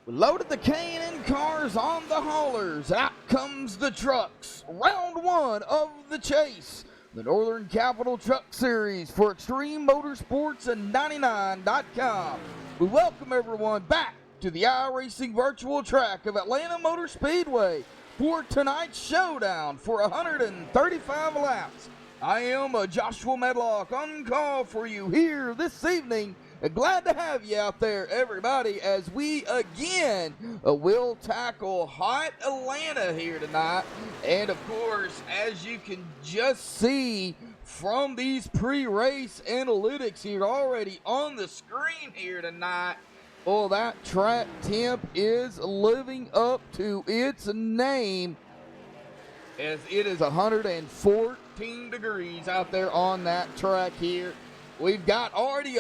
We loaded the K&N cars on the haulers. Out comes the trucks. Round one of the chase. The Northern Capital Truck Series for Extreme Motorsports and 99.com. We welcome everyone back to the iRacing virtual track of Atlanta Motor Speedway for tonight's showdown for 135 laps. I am Joshua Medlock on call for you here this evening. Glad to have you out there, everybody, as we again will tackle hot Atlanta here tonight. And, of course, as you can just see from these pre-race analytics here already on the screen here tonight, oh, that track temp is living up to its name, as it is 114 degrees out there on that track here. We've got already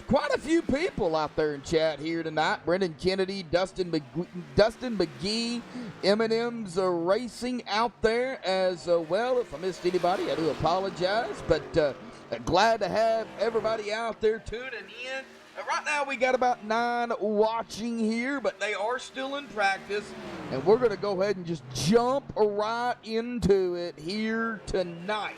quite a few people out there in chat here tonight. Brendan Kennedy, Dustin McGee, M&M's Racing out there as well. If I missed anybody, I do apologize. But glad to have everybody out there tuning in. Right now we got about 9 watching here, but they are still in practice. And we're going to go ahead and just jump right into it here tonight.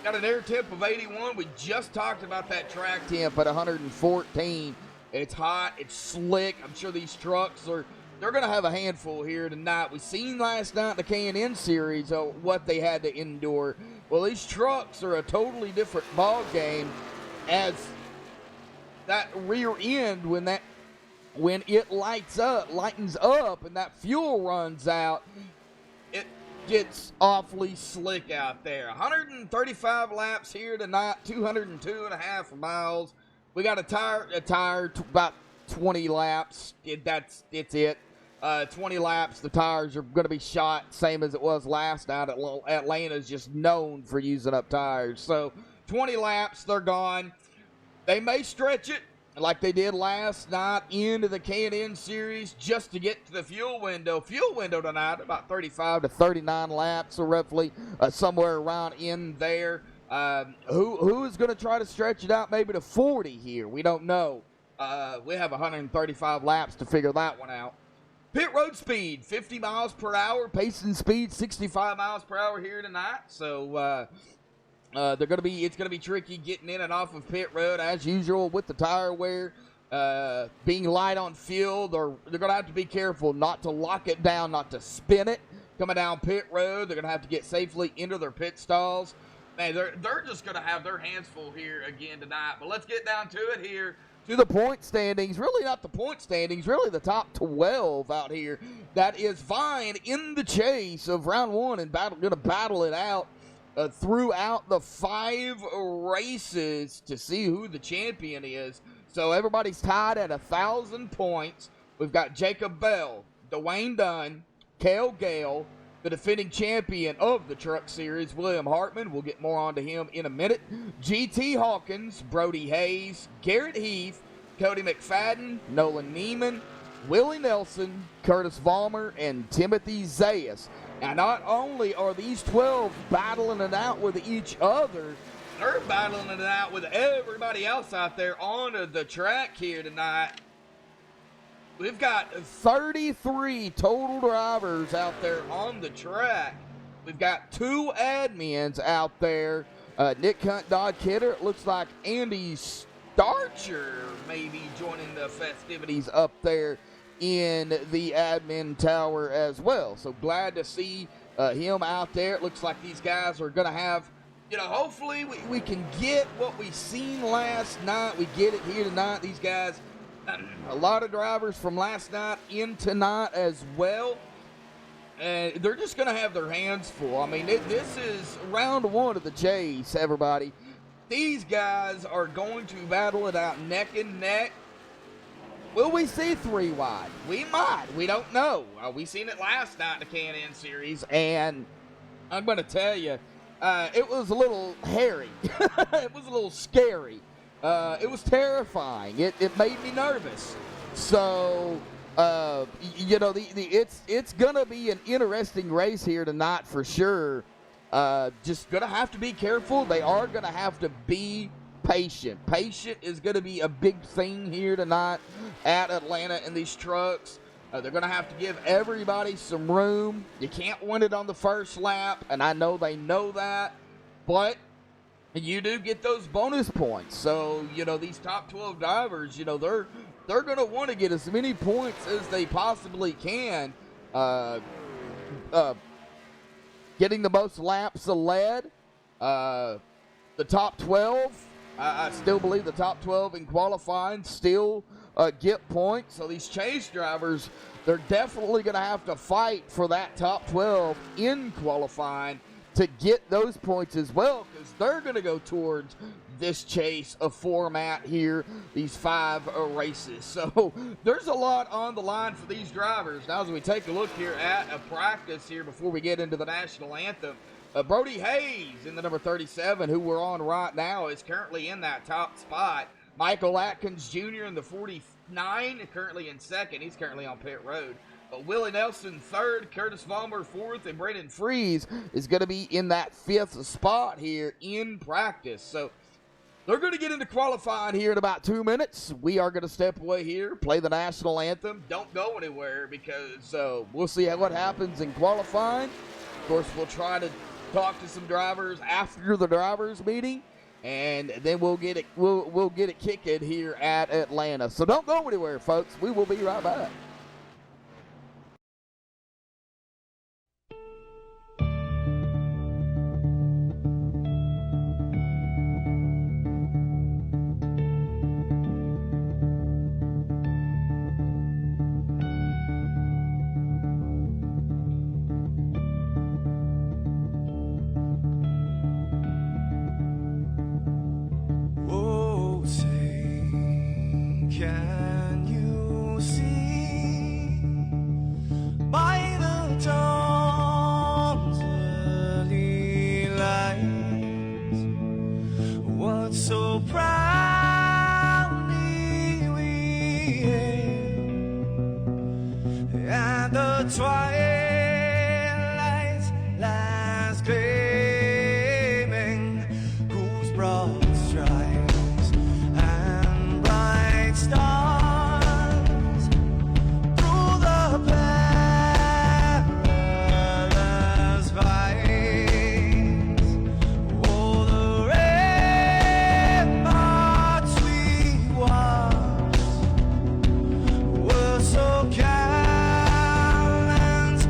Got an air temp of 81. We just talked about that track temp at 114. It's hot. It's slick. I'm sure these trucks they're going to have a handful here tonight. We seen last night in the K&N series what they had to endure. Well, these trucks are a totally different ball game, as that rear end when it lightens up and that fuel runs out, it gets awfully slick out there. 135 laps here tonight, 202.5 miles. We got a tire about 20 laps. It's it. 20 laps. The tires are going to be shot, same as it was last night. Atlanta's just known for using up tires. So 20 laps, they're gone. They may stretch it like they did last night into the K&N series just to get to the fuel window. Fuel window tonight, about 35 to 39 laps, or roughly somewhere around in there. Who is going to try to stretch it out maybe to 40 here? We don't know. We have 135 laps to figure that one out. Pit road speed, 50 miles per hour. Pacing speed, 65 miles per hour here tonight. So, it's going to be tricky getting in and off of pit road as usual with the tire wear. Being light on fuel, they're going to have to be careful not to lock it down, not to spin it. Coming down pit road, they're going to have to get safely into their pit stalls. Man, they're just going to have their hands full here again tonight. But let's get down to it here. To the point standings, really not the point standings, really the top 12 out here. That is vying in the chase of round one and going to battle it out throughout the 5 races to see who the champion is. So everybody's tied at 1,000 points. We've got Jacob Bell, Dwayne Dunn, Cale Gale, the defending champion of the Truck Series, William Hartman. We'll get more onto him in a minute. GT Hawkins, Brody Hayes, Garrett Heath, Cody McFadden, Nolan Neiman, Willie Nelson, Curtis Vollmer, and Timothy Zayas. Now, not only are these 12 battling it out with each other, they're battling it out with everybody else out there on the track here tonight. We've got 33 total drivers out there on the track. We've got 2 admins out there. Nick Hunt, Dodd Kidder. It looks like Andy Starcher may be joining the festivities up there in the admin tower as well. So glad to see him out there. It looks like these guys are going to have, hopefully we can get what we seen last night. We get it here tonight. These guys, a lot of drivers from last night in tonight as well. And they're just going to have their hands full. I mean, this is round one of the chase, everybody. These guys are going to battle it out neck and neck. Will we see 3 wide? We might. We don't know. We seen it last night in the K&N series, and I'm going to tell you, it was a little hairy. It was a little scary. It was terrifying. It made me nervous. So, it's going to be an interesting race here tonight for sure. Just going to have to be careful. They are going to have to be patient. Patient is going to be a big thing here tonight at Atlanta in these trucks. They're going to have to give everybody some room. You can't win it on the first lap, and I know they know that, but you do get those bonus points. So, these top 12 drivers, they're going to want to get as many points as they possibly can. Getting the most laps of lead. The top 12, I still believe the top 12 in qualifying still get points. So these chase drivers, they're definitely going to have to fight for that top 12 in qualifying to get those points as well, because they're going to go towards this chase of format here, these 5 races. So there's a lot on the line for these drivers. Now, as we take a look here at a practice here before we get into the national anthem, Brody Hayes in the number 37, who we're on right now, is currently in that top spot. Michael Atkins Jr. in the 49, currently in second. He's currently on pit road. Willie Nelson third, Curtis Vollmer fourth, and Braden Freeze is going to be in that 5th spot here in practice. So they're going to get into qualifying here in about 2 minutes. We are going to step away here, play the national anthem. Don't go anywhere, because we'll see what happens in qualifying. Of course, we'll try to talk to some drivers after the drivers meeting, and then we'll get it kicking here at Atlanta. So don't go anywhere, folks. We will be right back. Can you see by the dawn's early light what so proudly we hailed at the twilight's last gleaming, whose broad stripes and bright stars through the perilous fights, oh, the ramparts we watched were so gallant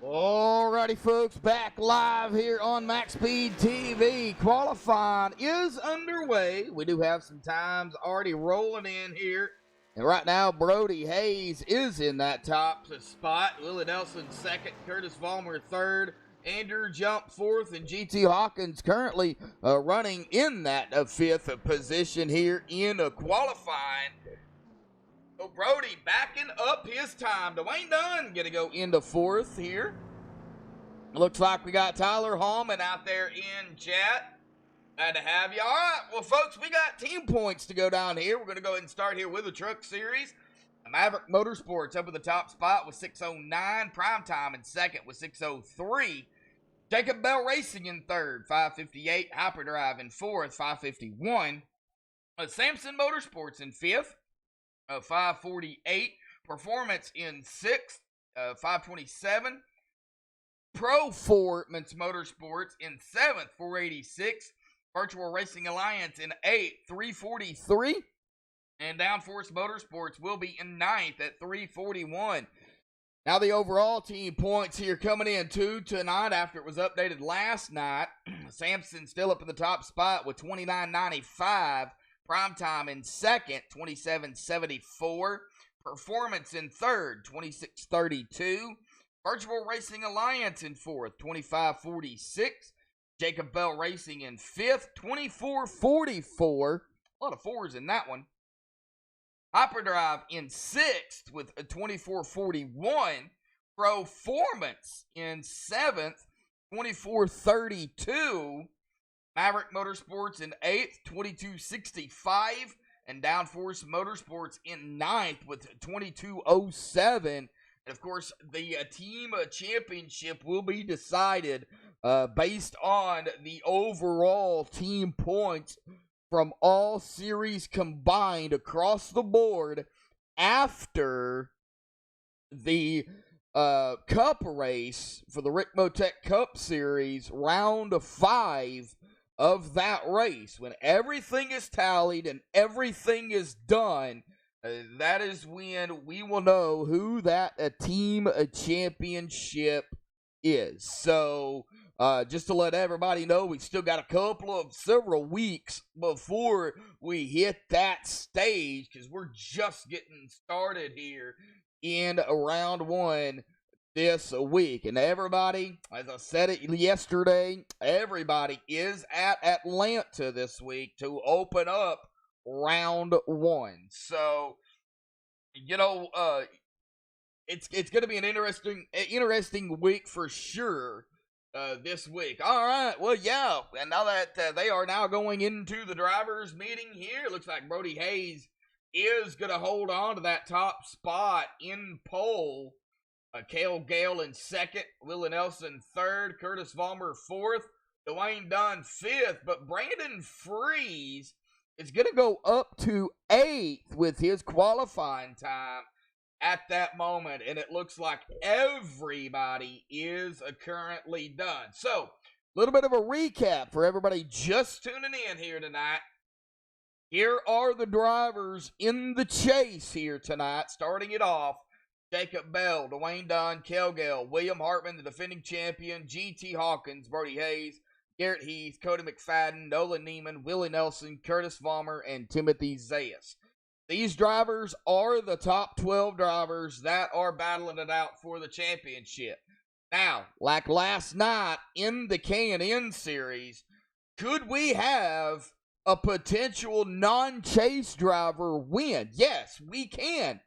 Alrighty, folks, back live here on MaxSpeedTV. Qualifying is underway. We do have some times already rolling in here. And right now, Brody Hayes is in that top spot. Willie Nelson second, Curtis Vollmer third, Andrew Jump fourth, and GT Hawkins currently running in that fifth position here in qualifying. So Brody backing up his time. Dwayne Dunn going to go into fourth here. Looks like we got Tyler Hallman out there in chat. Glad to have you. All right, well, folks, we got team points to go down here. We're going to go ahead and start here with the Truck Series. Maverick Motorsports up at the top spot with 609. Primetime in second with 603. Jacob Bell Racing in third, 558. Hyperdrive in fourth, 551. Samson Motorsports in fifth. 548. Performance in sixth, 527. Performance Motorsports in seventh, 486. Virtual Racing Alliance in eighth, 343. And Downforce Motorsports will be in ninth at 341. Now the overall team points here coming in tonight after it was updated last night. Samson still up in the top spot with 29.95. Primetime in second, 27.74. Performance in third, 26.32. Virtual Racing Alliance in fourth, 25.46. Jacob Bell Racing in fifth, 24.44. A lot of fours in that one. Hyperdrive in sixth with a 24.41. Performance in seventh, 24.32. Maverick Motorsports in 8th, 22.65, and Downforce Motorsports in 9th with 22.07. And of course, the team championship will be decided based on the overall team points from all series combined across the board after the Cup race for the Rick Motec Cup Series, round 5 of that race. When everything is tallied and everything is done, that is when we will know who that team championship is. So, just to let everybody know, we've still got several weeks before we hit that stage, because we're just getting started here in round 1 this week. And everybody, as I said it yesterday, everybody is at Atlanta this week to open up round 1. So, it's going to be an interesting week for sure this week. All right, well, yeah, and now that they are now going into the drivers' meeting here, it looks like Brody Hayes is going to hold on to that top spot in pole. Cale Gale in second, Willie Nelson third, Curtis Vollmer fourth, Dwayne Dunn fifth, but Brandon Freeze is going to go up to 8th with his qualifying time at that moment, and it looks like everybody is currently done. So, a little bit of a recap for everybody just tuning in here tonight. Here are the drivers in the chase here tonight, starting it off. Jacob Bell, Dwayne Dunn, Cale Gale, William Hartman, the defending champion, GT Hawkins, Brody Hayes, Garrett Heath, Cody McFadden, Nolan Neiman, Willie Nelson, Curtis Vollmer, and Timothy Zayas. These drivers are the top 12 drivers that are battling it out for the championship. Now, like last night in the K&N series, could we have a potential non-chase driver win? Yes, we can.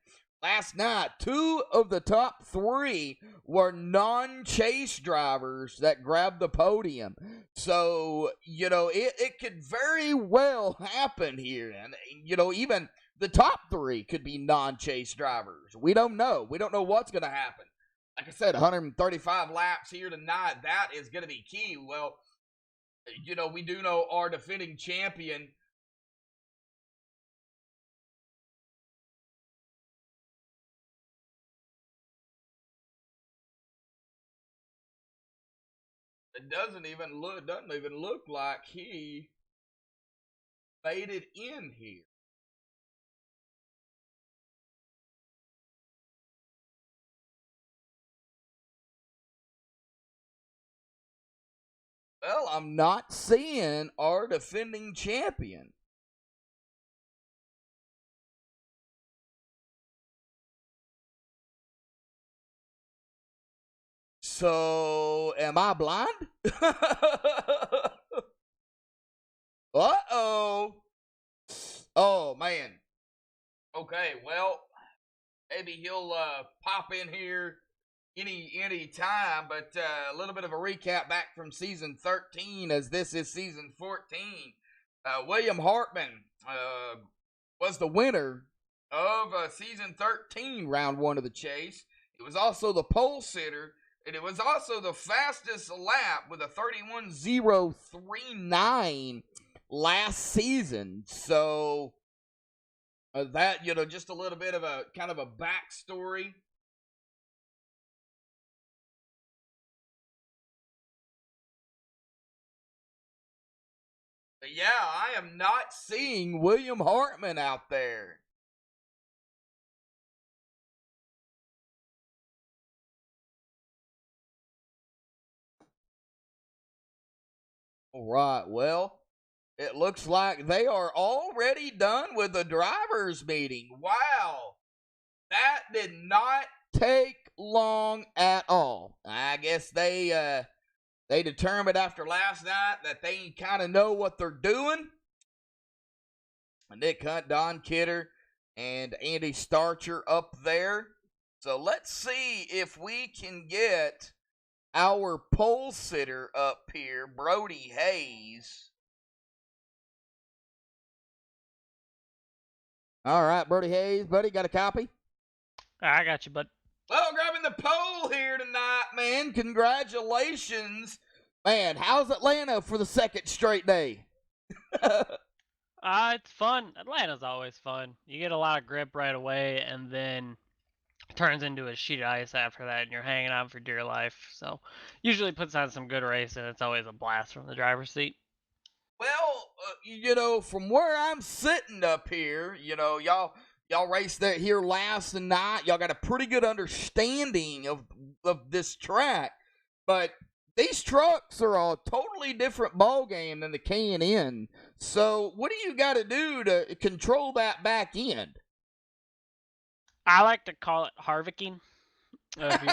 Last night, 2 of the top 3 were non-chase drivers that grabbed the podium. So, it could very well happen here. And, even the top 3 could be non-chase drivers. We don't know. We don't know what's going to happen. Like I said, 135 laps here tonight. That is going to be key. Well, we do know our defending champion it doesn't even look like he made it in here. Well, I'm not seeing our defending champion. So, am I blind? Uh-oh. Oh, man. Okay, well, maybe he'll pop in here any time, but a little bit of a recap back from season 13, as this is season 14. William Hartman was the winner of season 13, round one of the chase. It was also the pole sitter, and it was also the fastest lap with a 31:039 last season. So that, just a little bit of a kind of a backstory. But yeah, I am not seeing William Hartman out there. All right, well, it looks like they are already done with the drivers' meeting. Wow, that did not take long at all. I guess they determined after last night that they kind of know what they're doing. Nick Hunt, Don Kidder, and Andy Starcher up there. So let's see if we can get our pole sitter up here, Brody Hayes. All right, Brody Hayes, buddy, got a copy? I got you, bud. Well, grabbing the pole here tonight, man. Congratulations. Man, how's Atlanta for the second straight day? It's fun. Atlanta's always fun. You get a lot of grip right away, and then it turns into a sheet of ice after that, and you're hanging on for dear life. So, usually puts on some good racing. It's always a blast from the driver's seat. Well, from where I'm sitting up here, y'all raced that here last night. Y'all got a pretty good understanding of this track, but these trucks are a totally different ball game than the K&N. So, what do you got to do to control that back end? I like to call it Harvicking. If you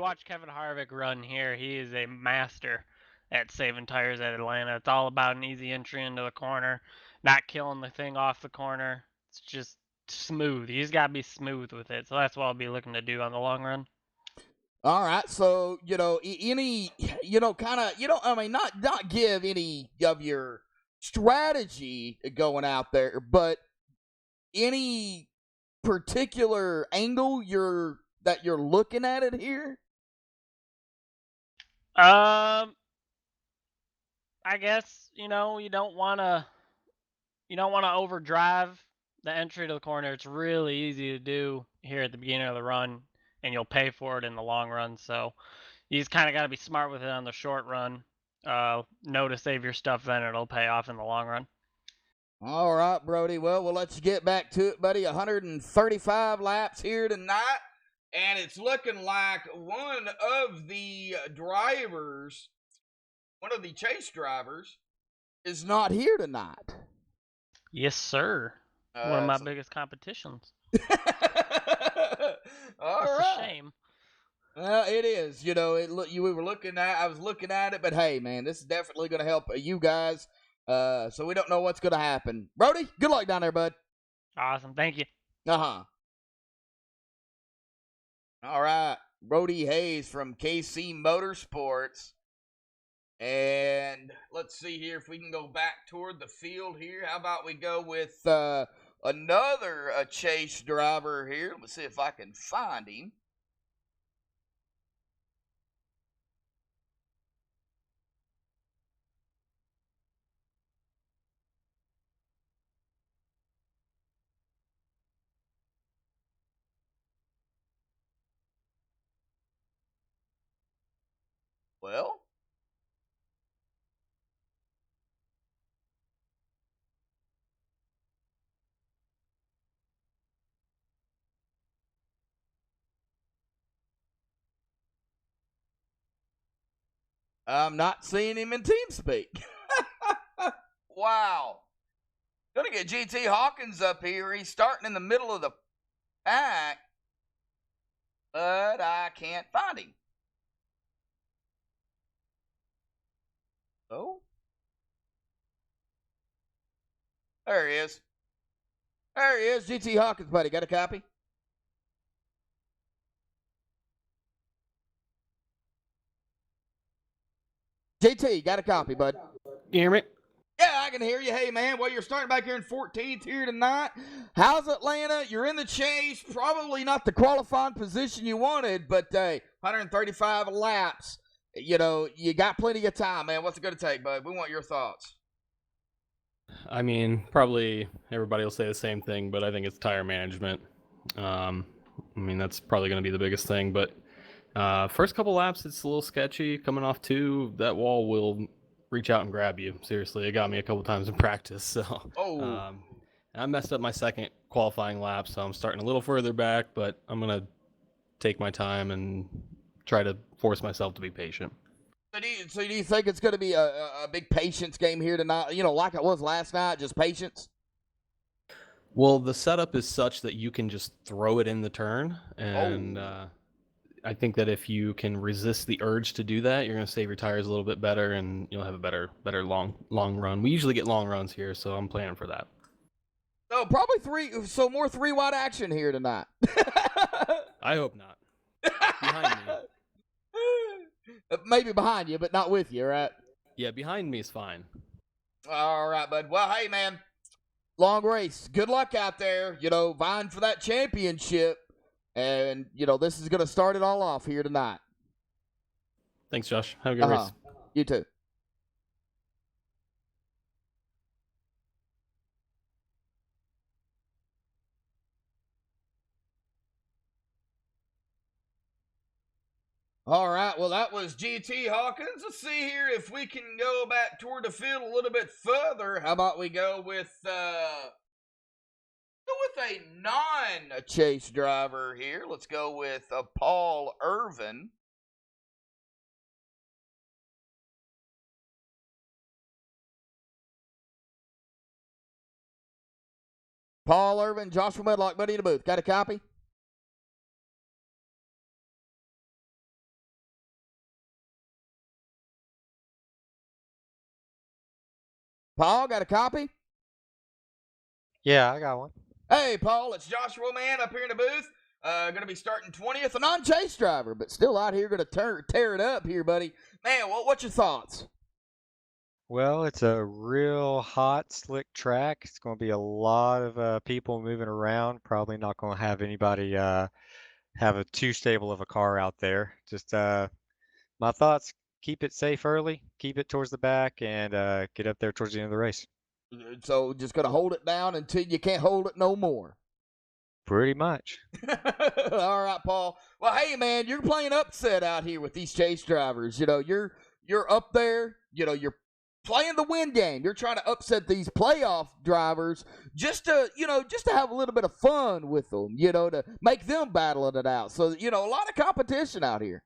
watch Kevin Harvick run here, he is a master at saving tires at Atlanta. It's all about an easy entry into the corner, not killing the thing off the corner. It's just smooth. You just gotta be smooth with it. So that's what I'll be looking to do on the long run. All right, so any kind of not give any of your strategy going out there, but any particular angle that you're looking at it here? I guess you don't want to overdrive the entry to the corner. It's really easy to do here at the beginning of the run, and you'll pay for it in the long run. So you just kind of got to be smart with it on the short run. Know to save your stuff, then it'll pay off in the long run. All right, Brody. Well, we'll let you get back to it, buddy. 135 laps here tonight, and it's looking like one of the chase drivers, is not here tonight. Yes, sir. One of my biggest competitions. All That's right. a shame. Well, it is. I was looking at it, but hey, man, this is definitely going to help you guys. So we don't know what's going to happen. Brody, good luck down there, bud. Awesome. Thank you. Uh-huh. All right. Brody Hayes from KC Motorsports. And let's see here if we can go back toward the field here. How about we go with another chase driver here? Let's see if I can find him. Well, I'm not seeing him in TeamSpeak. Wow. Gonna get GT Hawkins up here. He's starting in the middle of the pack, but I can't find him. Oh. There he is. There he is, GT Hawkins, buddy. Got a copy? JT, got a copy, bud. You hear me? Yeah, I can hear you. Hey, man, well, you're starting back here in 14th here tonight. How's Atlanta? You're in the chase. Probably not the qualifying position you wanted, but 135 laps. You know, you got plenty of time, man. What's it going to take, bud? We want your thoughts. I mean, probably everybody will say the same thing, but I think it's tire management. I mean, that's probably going to be the biggest thing, but first couple laps, it's a little sketchy. Coming off 2, that wall will reach out and grab you. Seriously, it got me a couple times in practice. So, I messed up my second qualifying lap, so I'm starting a little further back, but I'm going to take my time and try to force myself to be patient. So do you think it's going to be a big patience game here tonight? You know, like it was last night, just patience? Well, the setup is such that you can just throw it in the turn, and I think that if you can resist the urge to do that, you're going to save your tires a little bit better, and you'll have a better long run. We usually get long runs here, so I'm planning for that. So probably more 3-wide action here tonight. I hope not. Behind me. Maybe behind you, but not with you, right? Yeah, behind me is fine. All right, bud. Well, hey, man, long race. Good luck out there, you know, vying for that championship. And, you know, this is going to start it all off here tonight. Thanks, Josh. Have a good race. You too. All right, well, that was GT Hawkins. Let's see here if we can go back toward the field a little bit further. How about we go with a non-chase driver here. Let's go with Paul Irvin. Paul Irvin, Joshua Medlock, buddy in the booth. Got a copy? Paul, got a copy? Yeah, I got one. Hey, Paul, it's Joshua, man, up here in the booth. Going to be starting 20th, a non-chase driver, but still out here going to tear it up here, buddy. Man, what's your thoughts? Well, it's a real hot, slick track. It's going to be a lot of people moving around. Probably not going to have anybody have too stable of a car out there. Just my thoughts, keep it safe early, keep it towards the back, and get up there towards the end of the race. So just going to hold it down until you can't hold it no more. Pretty much. All right, Paul. Well, hey, man, you're playing upset out here with these chase drivers. You know, you're up there. You know, you're playing the win game. You're trying to upset these playoff drivers just to have a little bit of fun with them, you know, to make them battling it out. So, you know, a lot of competition out here.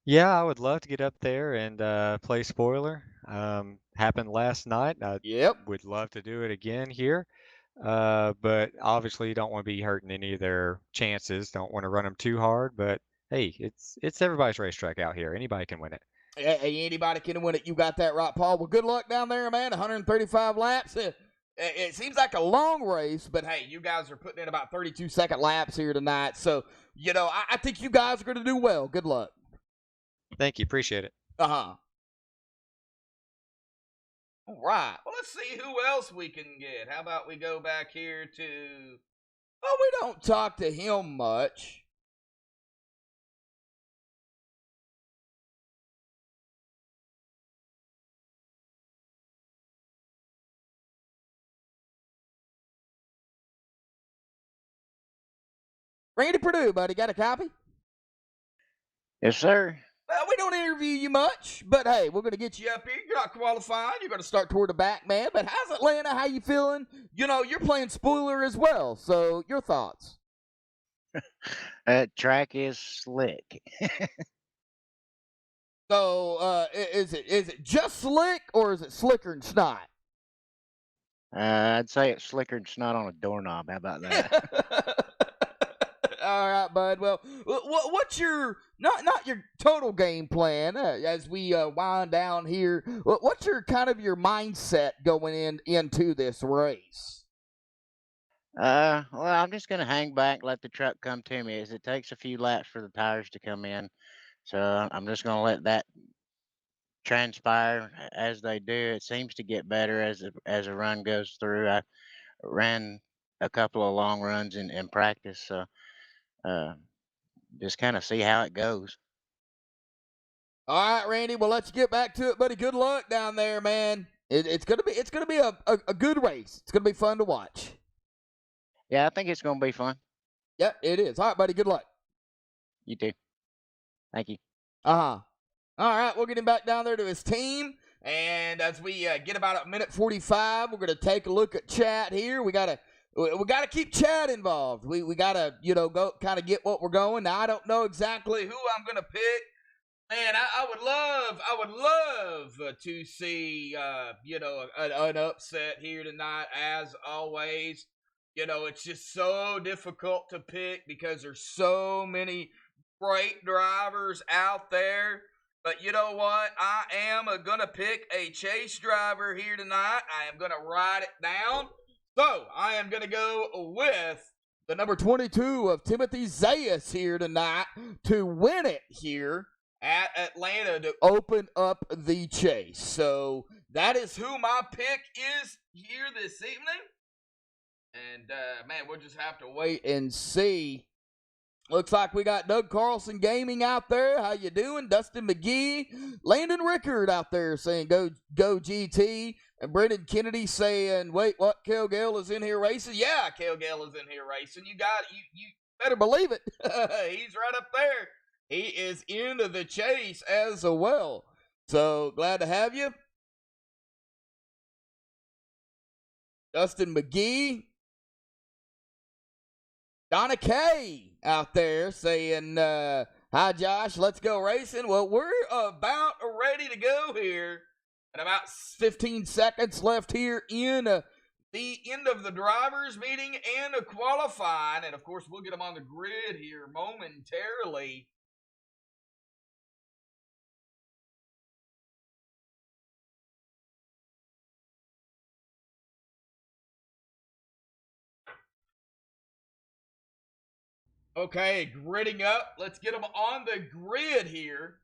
Yeah, I would love to get up there and play spoiler. Happened last night. I would love to do it again here. But obviously you don't want to be hurting any of their chances. Don't want to run them too hard. But hey, it's everybody's racetrack out here. Anybody can win it. Hey, anybody can win it. You got that right, Paul. Well, good luck down there, man. 135 laps. It seems like a long race, but hey, you guys are putting in about 32-second laps here tonight. So, you know, I think you guys are going to do well. Good luck. Thank you. Appreciate it. All right. Well, let's see who else we can get. How about we go back here to... Oh, we don't talk to him much. Randy Purdue, buddy. Got a copy? Yes, sir. Well, we don't interview you much, but hey, we're going to get you up here. You're not qualified. You're going to start toward the back, man. But how's Atlanta? How you feeling? You know, you're playing spoiler as well, so your thoughts? That track is slick. So, is it just slick or is it slicker than snot? I'd say it's slicker than snot on a doorknob. How about that? All right, bud. Well, what's your not your total game plan as we wind down here? What's your kind of your mindset going into this race? Well, I'm just gonna hang back, let the truck come to me, as it takes a few laps for the tires to come in. So I'm just gonna let that transpire as they do. It seems to get better as a run goes through. I ran a couple of long runs in practice, so uh, just kind of see how it goes. All right, Randy. Well, let's get back to it, buddy. Good luck down there, man. It's gonna be a good race. It's gonna be fun to watch. Yeah, I think it's gonna be fun. Yep, it is. All right, buddy. Good luck. You too. Thank you. Uh-huh. All right, we'll get him back down there to his team. And as we get about a minute 45, we're going to take a look at Chad here. We gotta keep Chad involved. We gotta go kind of get what we're going. Now, I don't know exactly who I'm going to pick. Man, I would love to see an upset here tonight. As always, it's just so difficult to pick because there's so many great drivers out there. But you know what? I am going to pick a chase driver here tonight. I am going to write it down. So I am going to go with the number 22 of Timothy Zayas here tonight to win it here at Atlanta to open up the chase. So that is who my pick is here this evening. And, man, we'll just have to wait and see. Looks like we got Doug Carlson Gaming out there. How you doing? Dustin McGee. Landon Rickard out there saying go GT. And Brendan Kennedy saying, wait, what? Cale Gale is in here racing? Yeah, Cale Gale is in here racing. You better believe it. He's right up there. He is into the chase as well. So glad to have you. Dustin McGee. Donna Kay out there saying, hi, Josh, let's go racing. Well, we're about ready to go here. And about 15 seconds left here in the end of the drivers meeting and qualifying. And, of course, we'll get them on the grid here momentarily. Okay, gridding up. Let's get them on the grid here.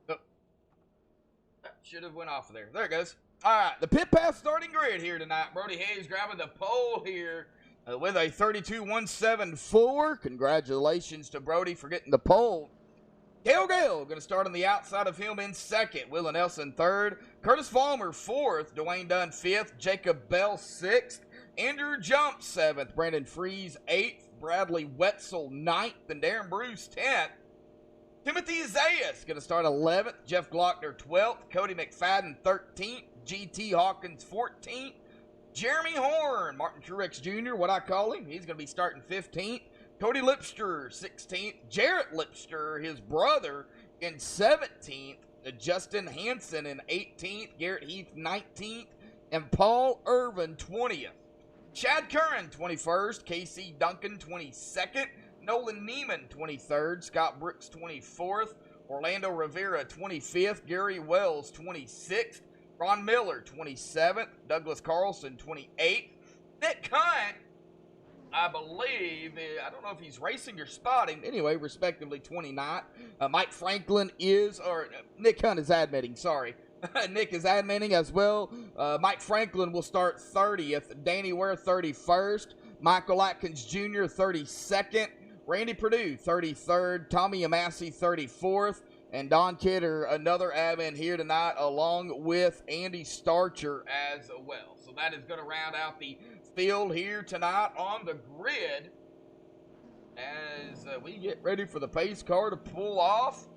Oh, that should have went off of there. There it goes. All right, the pit pass starting grid here tonight. Brody Hayes grabbing the pole here with a 32.174. Congratulations to Brody for getting the pole. Cale Gale going to start on the outside of him in second. Willa Nelson third. Curtis Vollmer fourth. Dwayne Dunn fifth. Jacob Bell sixth. Andrew Jump 7th, Brandon Freeze 8th, Bradley Wetzel 9th, and Darren Bruce 10th. Timothy Zayas going to start 11th, Jeff Glockner 12th, Cody McFadden 13th, GT Hawkins 14th, Jeremy Horn, Martin Truex Jr., what I call him, he's going to be starting 15th, Cody Lipster 16th, Jarrett Lipster, his brother, in 17th, Justin Hansen in 18th, Garrett Heath 19th, and Paul Irvin 20th. Chad Curran, 21st. Casey Duncan, 22nd. Nolan Neiman, 23rd. Scott Brooks, 24th. Orlando Rivera, 25th. Gary Wells, 26th. Ron Miller, 27th. Douglas Carlson, 28th. Nick Hunt, I believe, I don't know if he's racing or spotting. Anyway, respectively, 29th. Mike Franklin Nick Hunt is admitting, sorry. Nick is admitting as well. Mike Franklin will start 30th. Danny Ware 31st. Michael Atkins Jr. 32nd. Randy Perdue 33rd. Tommy Amassi 34th. And Don Kidder, another admin here tonight, along with Andy Starcher as well. So that is going to round out the field here tonight on the grid as we get ready for the pace car to pull off.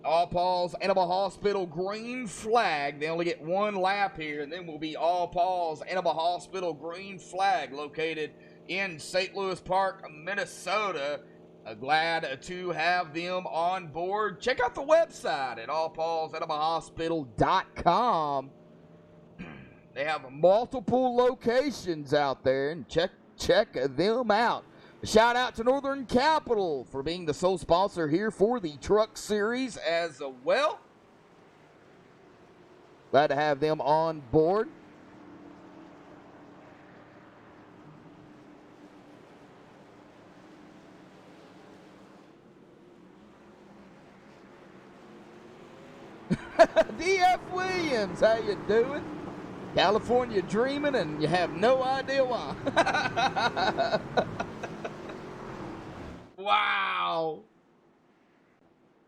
All Paul's Animal Hospital green flag. They only get one lap here, and then will be All Paul's Animal Hospital green flag located in St. Louis Park, Minnesota. Glad to have them on board. Check out the website at allpaulsanimalhospital.com. They have multiple locations out there, and check them out. Shout out to Northern Capital for being the sole sponsor here for the Truck Series as well. Glad to have them on board. D.F. Williams, how you doing? California dreaming and you have no idea why. Wow.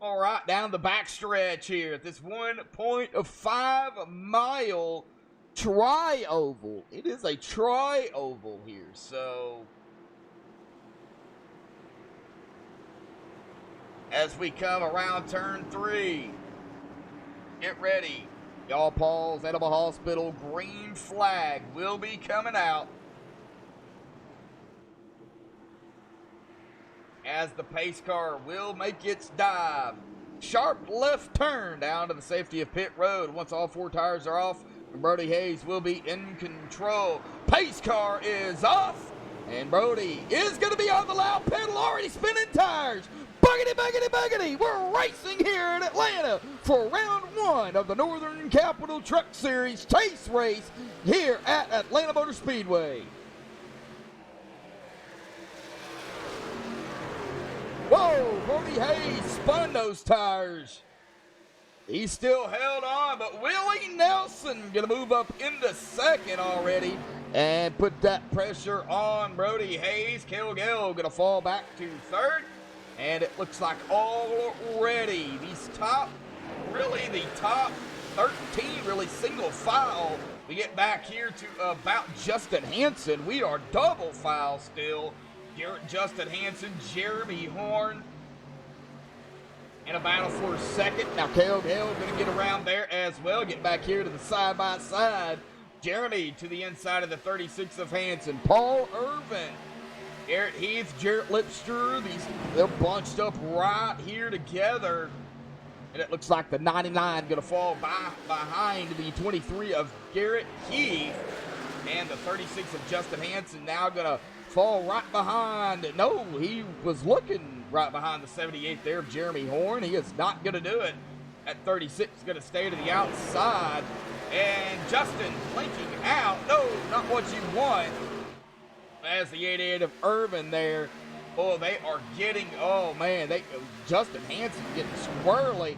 All right, down the backstretch here at this 1.5 mile tri-oval. It is a tri-oval here, so as we come around turn 3, get ready. Y'all, Paul's Animal Hospital green flag will be coming out as the pace car will make its dive. Sharp left turn down to the safety of pit road. Once all 4 tires are off, Brody Hayes will be in control. Pace car is off, and Brody is going to be on the loud pedal, already spinning tires. Buggity, buggity, buggity. We're racing here in Atlanta for round 1 of the Northern Capital Truck Series chase race here at Atlanta Motor Speedway. Whoa, Brody Hayes spun those tires. He still held on, but Willie Nelson going to move up into second already and put that pressure on Brody Hayes. Kilgale going to fall back to third. And it looks like already these top 13, really single file. We get back here to about Justin Hansen. We are double file still. Garrett Justin Hansen, Jeremy Horn in a battle for second. Now Cale Gale going to get around there as well. Get back here to the side-by-side. Jeremy to the inside of the 36 of Hansen. Paul Irvin, Garrett Heath, Jarrett Lipster, they're bunched up right here together. And it looks like the 99 going to fall behind the 23 of Garrett Heath. And the 36 of Justin Hansen now going to fall right behind. No, he was looking right behind the 78 there of Jeremy Horn. He is not going to do it. At 36, going to stay to the outside. And Justin blinking out. No, not what you want. As the 88 of Irvin there. Oh, they are getting, oh man, Justin Hansen getting squirrely.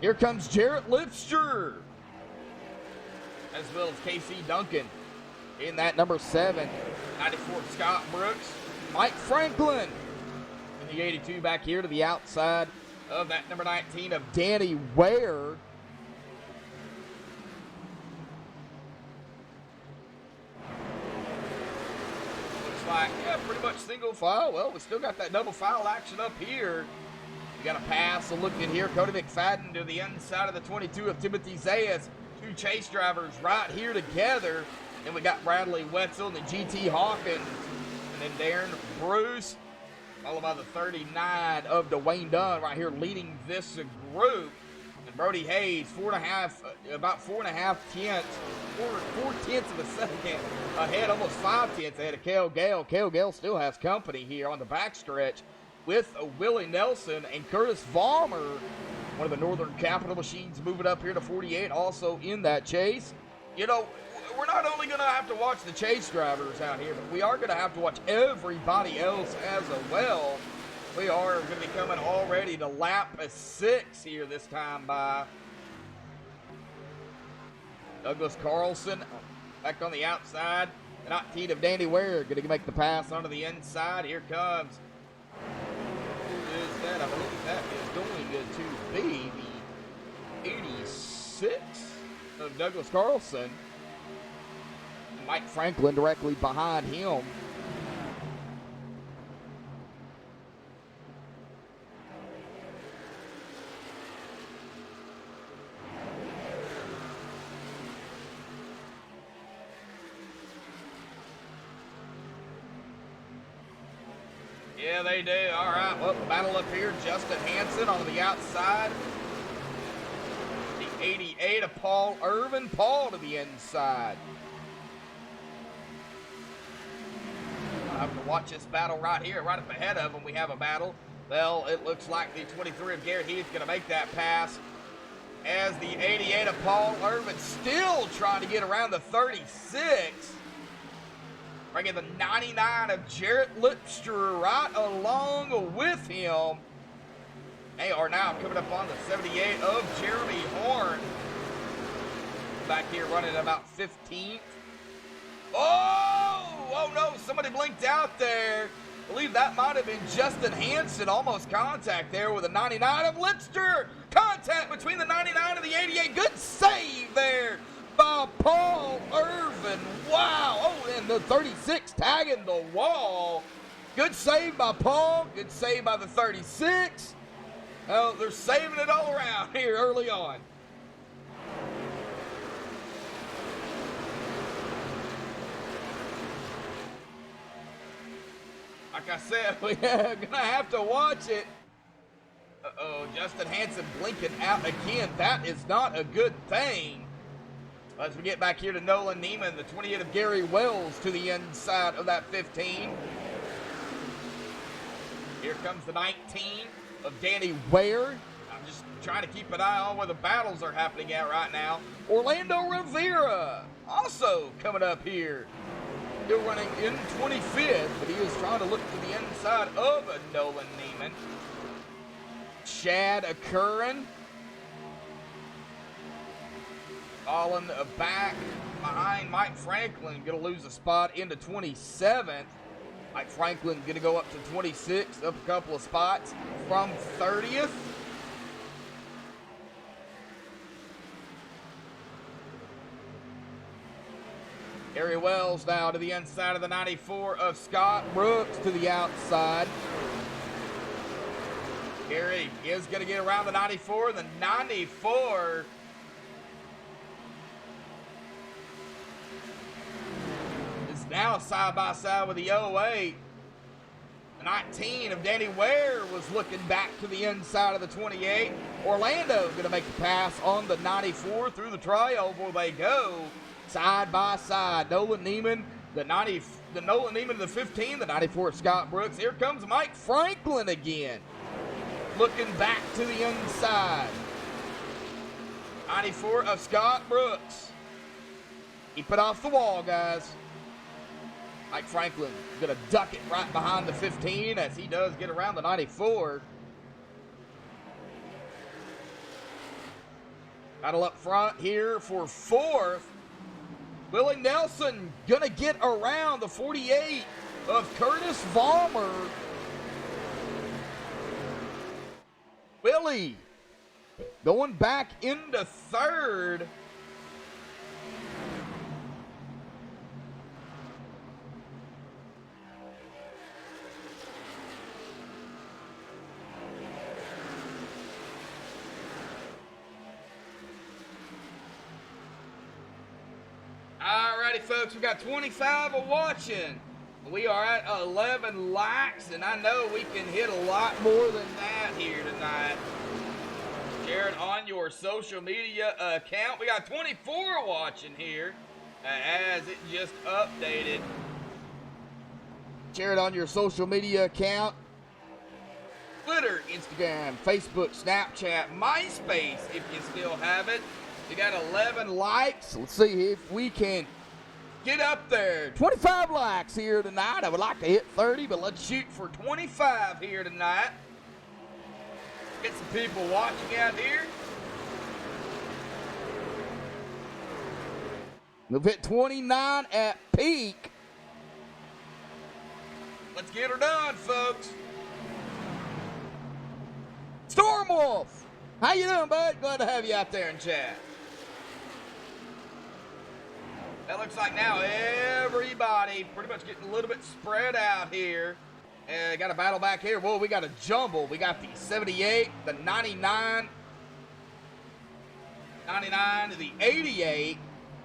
Here comes Jarrett Lipster, as well as KC Duncan in that number 7. 94 Scott Brooks. Mike Franklin in the 82 back here to the outside of that number 19 of Danny Ware. Like, yeah, pretty much single file. Well, we still got that double file action up here. We got a pass, a look in here. Cody McFadden to the inside of the 22 of Timothy Zayas. 2 chase drivers right here together. Then we got Bradley Wetzel and the GT Hawkins. And then Darren Bruce, followed by the 39 of Dwayne Dunn right here leading this group. And Brody Hayes, about 4.5 tenths, 4 tenths of a second ahead, almost 5 tenths ahead of Cale Gale. Cale Gale still has company here on the backstretch with Willie Nelson and Curtis Vollmer, one of the Northern Capital machines, moving up here to 48, also in that chase. You know, we're not only going to have to watch the chase drivers out here, but we are going to have to watch everybody else as well. We are going to be coming already to lap 6 here this time by Douglas Carlson back on the outside. The 19 of Danny Ware going to make the pass onto the inside. Here comes. Who is that? I believe that is going to be the 86 of Douglas Carlson. Mike Franklin directly behind him. Yeah, they do. All right, well, battle up here. Justin Hansen on the outside. The 88 of Paul Irvin. Paul to the inside. I have to watch this battle right here. Right up ahead of them, we have a battle. Well, it looks like the 23 of Garrett Heath going to make that pass. As the 88 of Paul Irvin still trying to get around the 36. Bringing the 99 of Jarrett Lipster right along with him. They are now coming up on the 78 of Jeremy Horn. Back here running at about 15th. Oh no, somebody blinked out there. I believe that might have been Justin Hansen. Almost contact there with a 99 of Lipster. Contact between the 99 and the 88. Good save there by Paul Irvin. Wow. Oh, and the 36 tagging the wall. Good save by Paul. Good save by the 36. Oh, they're saving it all around here early on. Like I said, we're gonna have to watch it. Uh-oh, Justin Hansen blinking out again. That is not a good thing. As we get back here to Nolan Neiman, the 28 of Gary Wells to the inside of that 15. Here comes the 19 of Danny Ware. I'm just trying to keep an eye on where the battles are happening at right now. Orlando Rivera also coming up here. Still running in 25th, but he is trying to look to the inside of a Nolan Neiman. Chad Curran. Falling back behind Mike Franklin. Going to lose a spot into 27th. Mike Franklin going to go up to 26th, up a couple of spots from 30th. Harry Wells now to the inside of the 94 of Scott Brooks to the outside. Harry is going to get around the 94. The 94 is now side by side with the 08. The 19 of Danny Ware was looking back to the inside of the 28. Orlando going to make the pass on the 94 through the trioval they go. Side by side, Nolan Neiman, the Nolan Neiman, the 15, the 94 Scott Brooks. Here comes Mike Franklin again, looking back to the inside. 94 of Scott Brooks. Keep it off the wall, guys. Mike Franklin gonna duck it right behind the 15 as he does get around the 94. Battle up front here for fourth. Willie Nelson gonna get around the 48 of Curtis Vollmer. Willie going back into third. Alrighty, folks, we got 25 watching. We are at 11 likes, and I know we can hit a lot more than that here tonight. Share it on your social media account. We got 24 watching here as it just updated. Share it on your social media account. Twitter, Instagram, Facebook, Snapchat, MySpace if you still have it. We got 11 likes. Let's see if we can get up there. 25 likes here tonight. I would like to hit 30, but let's shoot for 25 here tonight. Get some people watching out here. We've hit 29 at peak. Let's get her done, folks. Stormwolf, how you doing, bud? Glad to have you out there in chat. That looks like now everybody pretty much getting a little bit spread out here. Got a battle back here. Whoa, we got a jumble. We got the 78, the 99, the 88,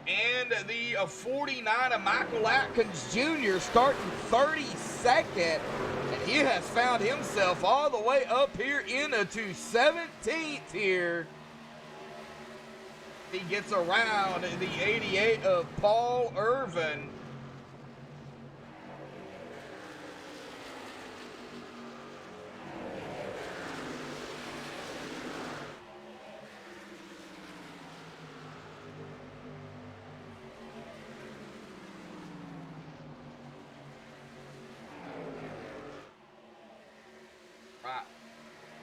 and the 49 of Michael Atkins Jr. starting 32nd. And And he has found himself all the way up here into 17th here. He gets around the 88 of Paul Irvin. Right.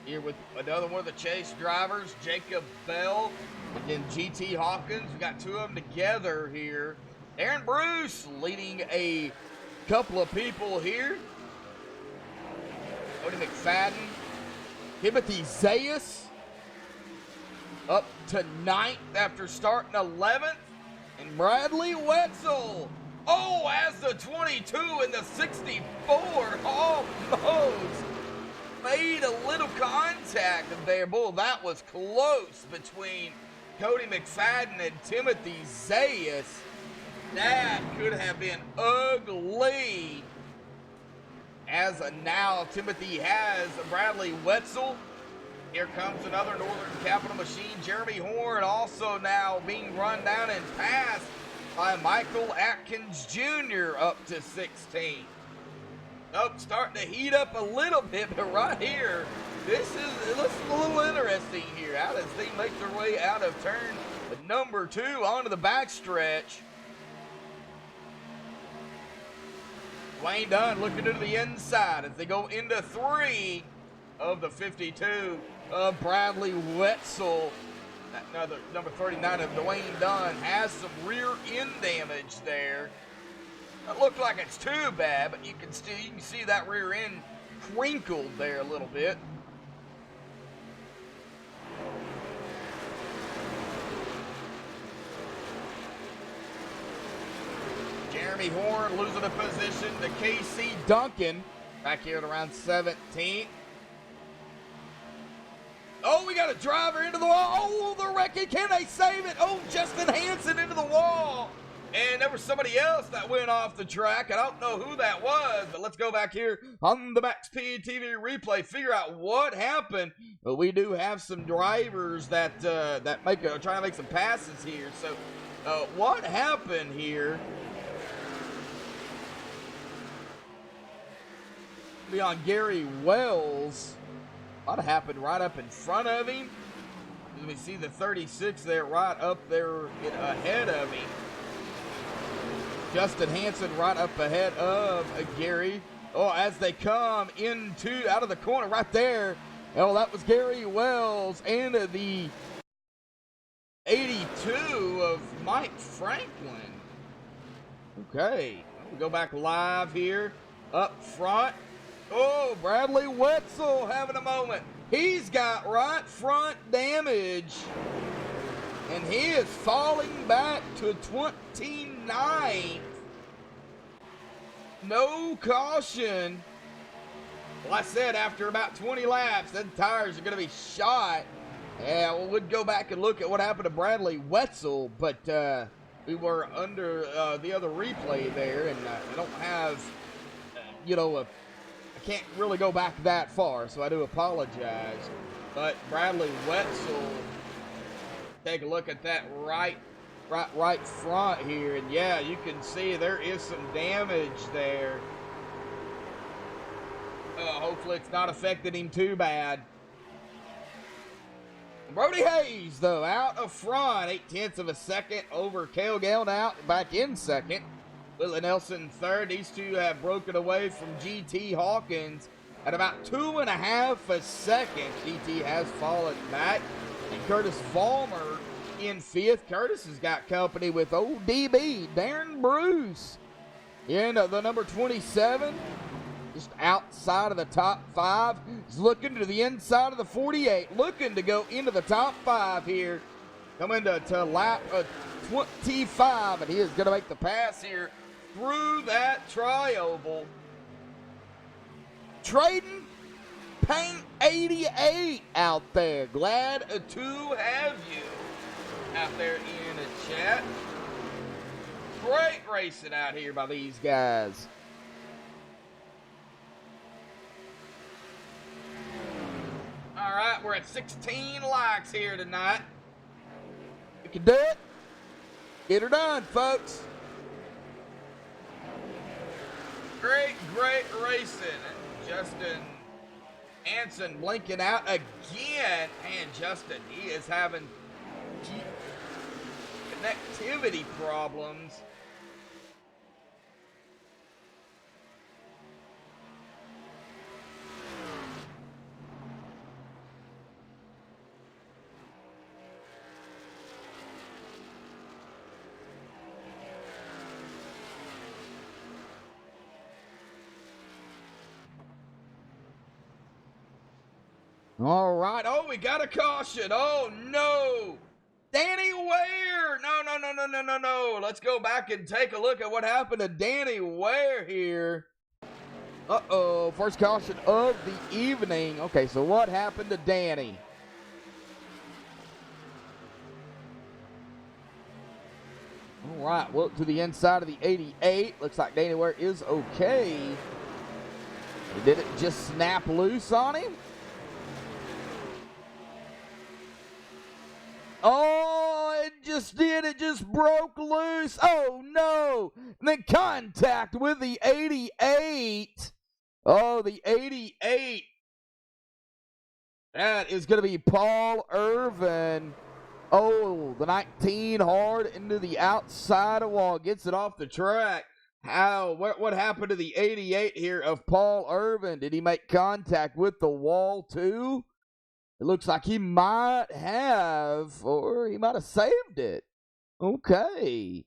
Here with another one of the chase drivers, Jacob Bell. Again, GT Hawkins. We got two of them together here. Aaron Bruce leading a couple of people here. Cody McFadden. Timothy Zayas up to 9th after starting 11th. And Bradley Wetzel. Oh, as the 22 and the 64 almost made a little contact there. Boy, that was close between Cody McFadden and Timothy Zayas. That could have been ugly. As now Timothy has Bradley Wetzel. Here comes another Northern Capital machine. Jeremy Horn also now being run down and passed by Michael Atkins Jr. up to 16. Oh, starting to heat up a little bit, but right here, this is a little interesting here. How does they make their way out of turn number 2 onto the backstretch? Wayne Dunn looking to the inside as they go into 3 of the 52 of Bradley Wetzel. Another number 39 of Dwayne Dunn has some rear end damage there. Doesn't look like it's too bad, but you can see that rear end crinkled there a little bit. Jeremy Horn losing a position to KC Duncan back here at around 17th. Oh, we got a driver into the wall. Oh, the wrecking. Can they save it? Oh, Justin Hansen into the wall. And there was somebody else that went off the track. I don't know who that was, but let's go back here on the MaxSpeedTV replay, figure out what happened. But we do have some drivers that trying to make some passes here. So, what happened here? Be on Gary Wells. Might have happened right up in front of him. We see the 36 there right up there ahead of him. Justin Hansen right up ahead of Gary. Oh, as they come out of the corner right there. Oh, that was Gary Wells and the 82 of Mike Franklin. Okay, we go back live here up front. Oh, Bradley Wetzel having a moment. He's got right front damage. And he is falling back to 29th. No caution. Well, I said after about 20 laps, the tires are going to be shot. Yeah, well, we'd go back and look at what happened to Bradley Wetzel, but we were under the other replay there, and I don't have, I can't really go back that far, so I do apologize. But Bradley Wetzel, take a look at that right front here, and yeah, you can see there is some damage there. Hopefully it's not affected him too bad. Brody Hayes, though, out of front, 0.8 of a second over Cale Gale, out back in second. Willie Nelson third. These two have broken away from GT Hawkins at about 2.5 a second. GT has fallen back. And Curtis Vollmer in 5th. Curtis has got company with ODB, Darren Bruce, in the number 27. Just outside of the top 5. He's looking to the inside of the 48. Looking to go into the top 5 here. Coming to lap 25. And he is going to make the pass here through that tri-oval. Trading Paint 88 out there. Glad to have you out there in the chat. Great racing out here by these guys. right, we're at 16 likes here tonight. You can do it. Get her done, folks. Great racing. Justin Hansen blinking out again. And Justin, he is having connectivity problems. All right. Oh, we got a caution. Oh, no. Danny Ware. No. Let's go back and take a look at what happened to Danny Ware here. Uh-oh. First caution of the evening. Okay, so what happened to Danny? All right. Well, to the inside of the 88. Looks like Danny Ware is okay. Did it just snap loose on him? Oh, it just did. It just broke loose. Oh, no. And then contact with the 88. Oh, the 88. That is going to be Paul Irvin. Oh, the 19 hard into the outside wall. Gets it off the track. What happened to the 88 here of Paul Irvin? Did he make contact with the wall too? It looks like he might have, or he might have saved it. Okay.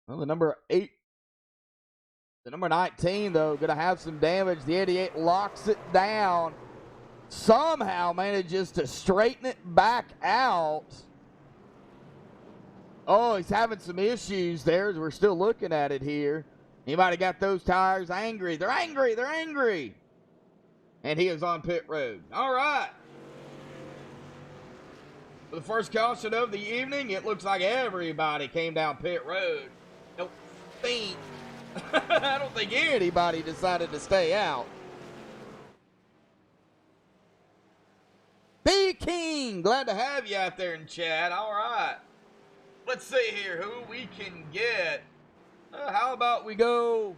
Well, the number 19, though, going to have some damage. The 88 locks it down. Somehow manages to straighten it back out. Oh, he's having some issues there as we're still looking at it here. He might have got those tires angry. They're angry. And he is on pit road. All right. For the first caution of the evening, it looks like everybody came down pit road. I don't think anybody decided to stay out. B King, glad to have you out there in chat. All right. Let's see here who we can get. How about we go...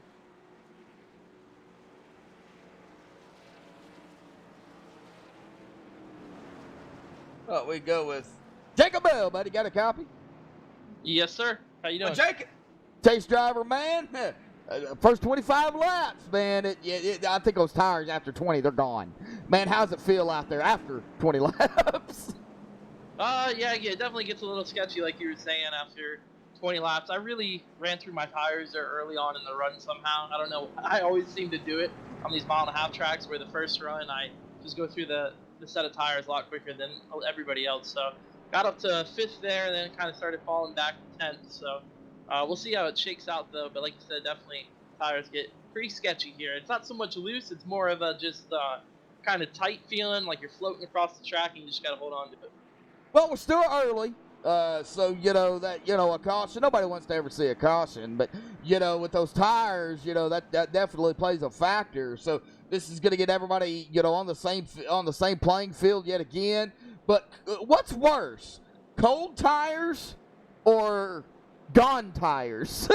Oh, we go with Jacob Bell, buddy. Got a copy? Yes, sir. How you doing? Jacob, chase driver, man. First 25 laps, man. I think those tires after 20, they're gone. Man, how's it feel out there after 20 laps? Yeah, it definitely gets a little sketchy, like you were saying, after 20 laps. I really ran through my tires there early on in the run somehow. I don't know. I always seem to do it on these mile-and-a-half tracks where the first run I just go through the set of tires a lot quicker than everybody else. So got up to 5th there and then kind of started falling back to 10th. So we'll see how it shakes out though. But like you said, definitely tires get pretty sketchy here. It's not so much loose. It's more of a just kind of tight feeling, like you're floating across the track and you just got to hold on to it. Well, we're still early. So, a caution, nobody wants to ever see a caution, but, with those tires, that definitely plays a factor. So this is going to get everybody, on the same playing field yet again. But what's worse, cold tires or gone tires?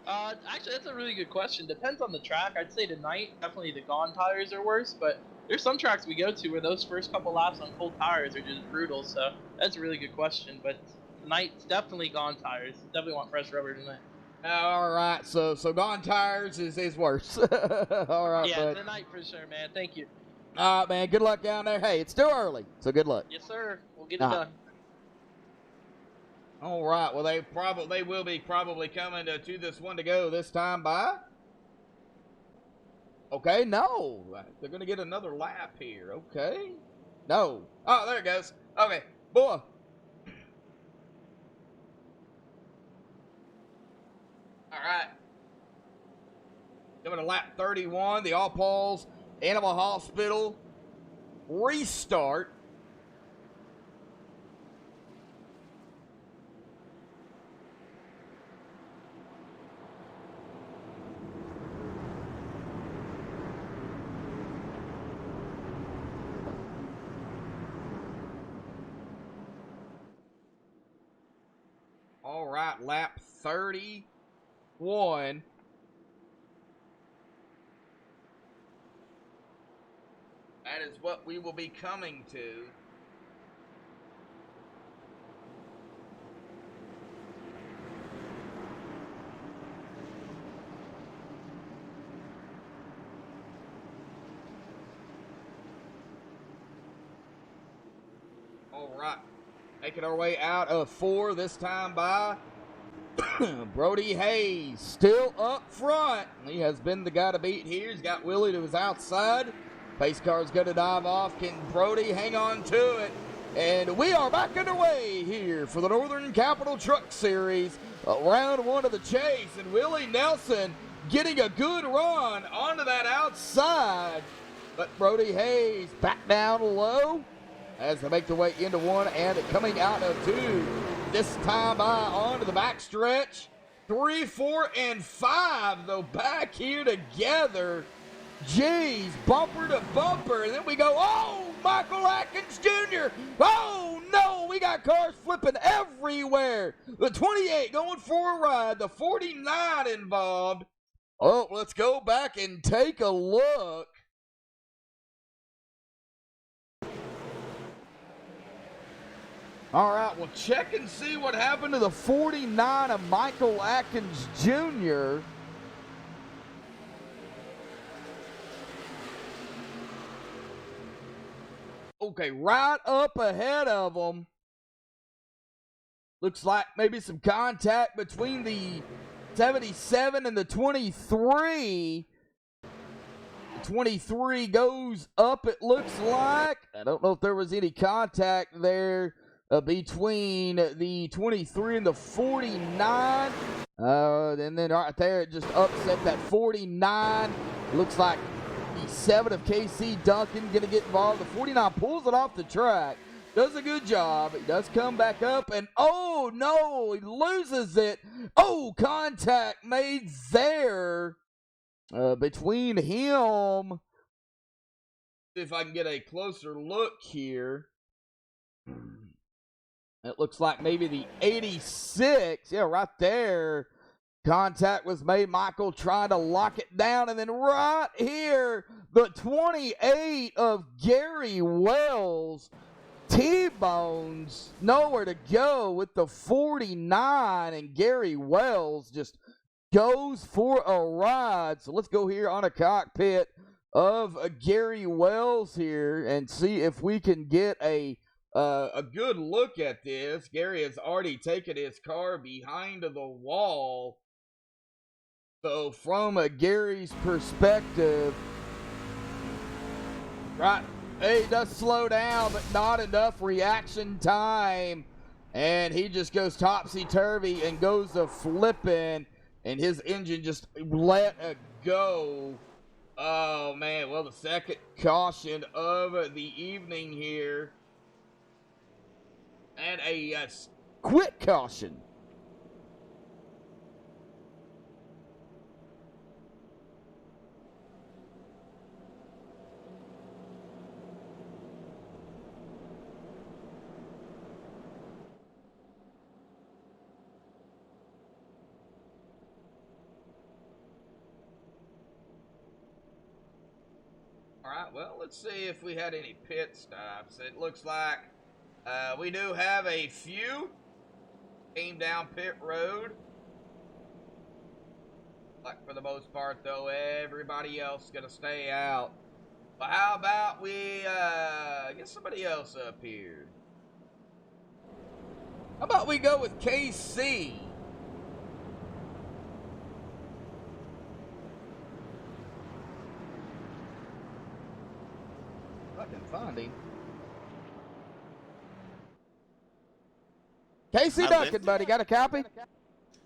Actually, that's a really good question. Depends on the track. I'd say tonight, definitely the gone tires are worse, but there's some tracks we go to where those first couple laps on cold tires are just brutal, so that's a really good question. But tonight, it's definitely gone tires. Definitely want fresh rubber tonight. All right, so gone tires is worse. All right, yeah, bud. tonight for sure, man. Thank you. All right, man. Good luck down there. Hey, it's still early, so good luck. Yes, sir. We'll get it done. All right. Well, they will be probably coming to this one to go this time by. Okay, no. They're going to get another lap here. Okay. No. Oh, there it goes. Okay. Boy. All right. Coming to lap 31, the All Paul's Animal Hospital restart. All right, lap 31. That is what we will be coming to. All right, making our way out of 4 this time by Brody Hayes, still up front. He has been the guy to beat here. He's got Willie to his outside. Pace car's going to dive off. Can Brody hang on to it? And we are back underway here for the Northern Capital Truck Series. Round 1 of the chase. And Willie Nelson getting a good run onto that outside. But Brody Hayes back down low as they make their way into 1 and coming out of 2. This time onto the back stretch. 3, 4, and 5, though, back here together. Jeez, bumper to bumper. And then we go, oh, Michael Atkins Jr. Oh, no, we got cars flipping everywhere. The 28 going for a ride. The 49 involved. Oh, let's go back and take a look. All right, we'll check and see what happened to the 49 of Michael Atkins Jr. Okay, right up ahead of them. Looks like maybe some contact between the 77 and the 23. The 23 goes up, it looks like. I don't know if there was any contact there between the 23 and the 49. And then right there, it just upset that 49. Looks like the 7 of KC Duncan going to get involved. The 49 pulls it off the track. Does a good job. He does come back up. And, oh, no, he loses it. Oh, contact made there between him. See if I can get a closer look here. It looks like maybe the 86. Yeah, right there. Contact was made. Michael trying to lock it down. And then right here, the 28 of Gary Wells. T-Bones nowhere to go with the 49. And Gary Wells just goes for a ride. So let's go here on a cockpit of Gary Wells here and see if we can get a good look at this. Gary has already taken his car behind the wall. So from Gary's perspective, right, he does slow down, but not enough reaction time. And he just goes topsy-turvy and goes to flipping, and his engine just let it go. Oh, man. Well, the second caution of the evening here. And a quit caution. All right, well, let's see if we had any pit stops. It looks like we do have a few. Came down pit road. Like for the most part, though, everybody else is going to stay out. But how about we get somebody else up here? How about we go with KC? I can find him. KC Duncan, buddy, got a copy?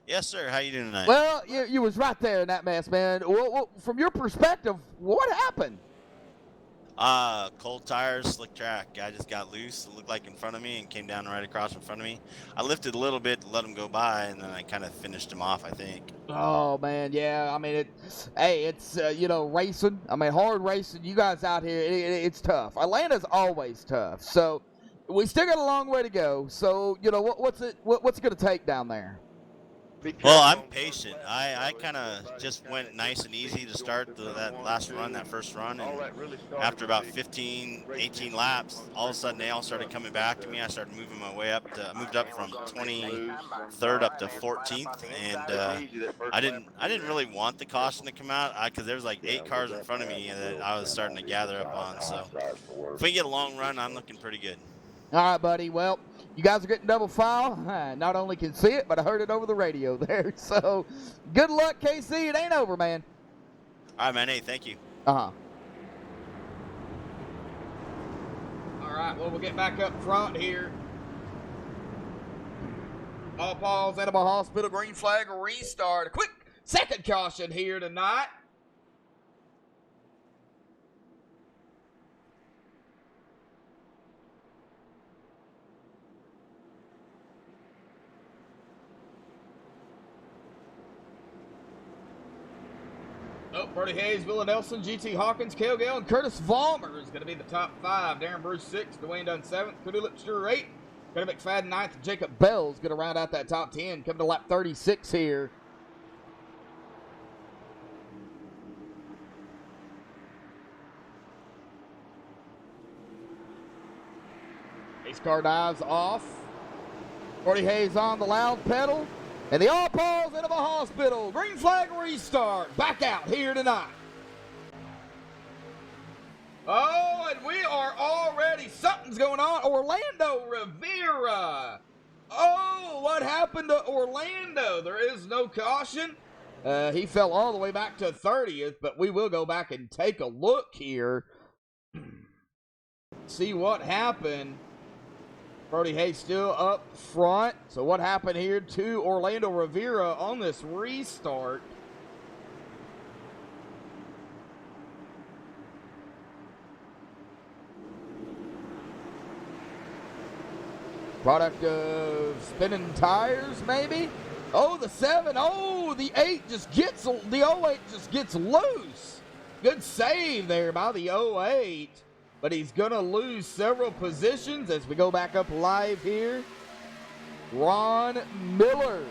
Yes, sir. How you doing tonight? Well, you was right there in that mess, man. Well, from your perspective, what happened? Cold tires, slick track. Guy just got loose. It looked like in front of me and came down right across in front of me. I lifted a little bit to let him go by, and then I kind of finished him off, I think. Oh, man, yeah. I mean, it's racing. I mean, hard racing. You guys out here, it's tough. Atlanta's always tough. So, we still got a long way to go. So, you know, what's it going to take down there? Well, I'm patient. I kind of just went nice and easy to start that first run, and after about 15, 18 laps, all of a sudden they all started coming back to me. I started moving my way up. Moved up from 23rd up to 14th, and I didn't really want the caution to come out because there's like 8 cars in front of me that I was starting to gather up on. So if we get a long run, I'm looking pretty good. All right, buddy. Well, you guys are getting double file. I not only can see it, but I heard it over the radio there. So, good luck, KC. It ain't over, man. All right, man. Hey, thank you. Uh-huh. All right, well, we'll get back up front here. All Paul's Animal Hospital, green flag restart. A quick second caution here tonight. Oh, Brody Hayes, Willa Nelson, GT Hawkins, Cale Gale, and Curtis Vollmer is going to be the top 5. Darren Bruce 6, Dwayne Dunn 7th, Cody Lipster 8, Cody McFadden 9th, and Jacob Bell's going to round out that top 10, coming to lap 36 here. Ace car dives off. Brody Hayes on the loud pedal. And the All Paul's Animal Hospital green flag restart back out here tonight. Oh, and we are already, something's going on. Orlando Rivera. Oh, what happened to Orlando? There is no caution. He fell all the way back to 30th, but we will go back and take a look here. See what happened. Brody Hayes still up front. So what happened here to Orlando Rivera on this restart? Product of spinning tires, maybe? Oh, the 7. Oh, the 8 just gets, the 08 just gets loose. Good save there by the 08. But he's going to lose several positions as we go back up live here. Ron Miller,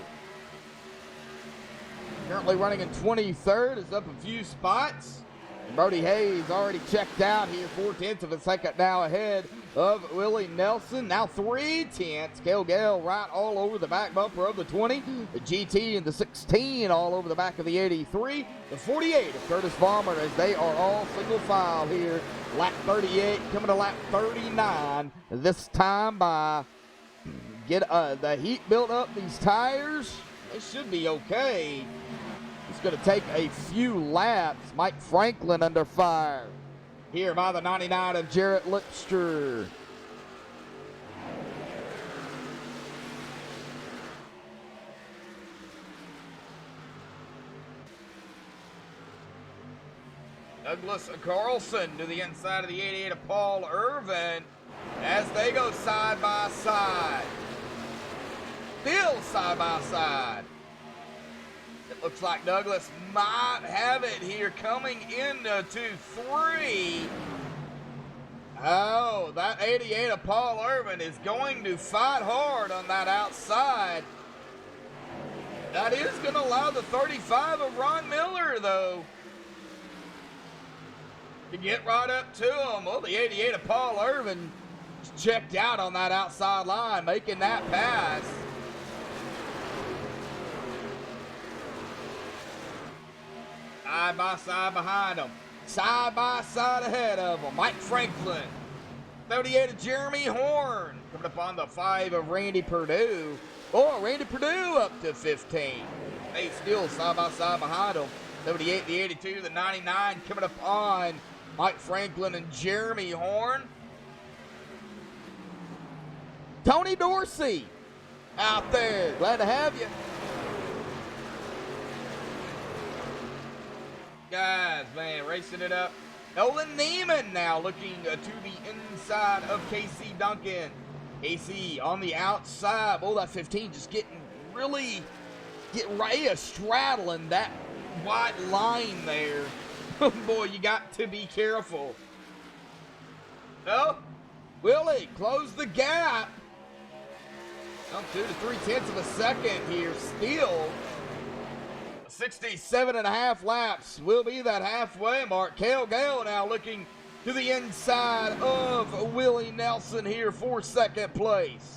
currently running in 23rd, is up a few spots. And Brody Hayes already checked out here, 4/10 of a second now ahead of Willie Nelson. Now 3/10. Cale Gale right all over the back bumper of the 20. The GT and the 16 all over the back of the 83. The 48 of Curtis Vollmer as they are all single file here. Lap 38 coming to lap 39. This time by get the heat built up these tires. They should be okay. It's going to take a few laps. Mike Franklin under fire here by the 99 of Jarrett Lipster. Douglas Carlson to the inside of the 88 of Paul Irvin as they go side by side. Still side by side. It looks like Douglas might have it here coming into 2-3. Oh, that 88 of Paul Irvin is going to fight hard on that outside. That is going to allow the 35 of Ron Miller, though, to get right up to him. Well, the 88 of Paul Irvin checked out on that outside line, making that pass. Side by side behind him. Side by side ahead of him. Mike Franklin. 38 of Jeremy Horn. Coming up on the 5 of Randy Perdue. Oh, Randy Perdue up to 15. They still side by side behind him. 78, the 82, the 99 coming up on Mike Franklin and Jeremy Horn. Tony Dorsey out there. Glad to have you. Guys, man, racing it up. Nolan Neiman now looking to the inside of Casey Duncan. Casey on the outside. Oh, that 15 just getting straddling that white line there. Boy, you got to be careful. Oh, Willie, close the gap. Now 2 to 3/10 of a second here. Still 67.5 laps will be that halfway mark. Cale Gale now looking to the inside of Willie Nelson here for second place.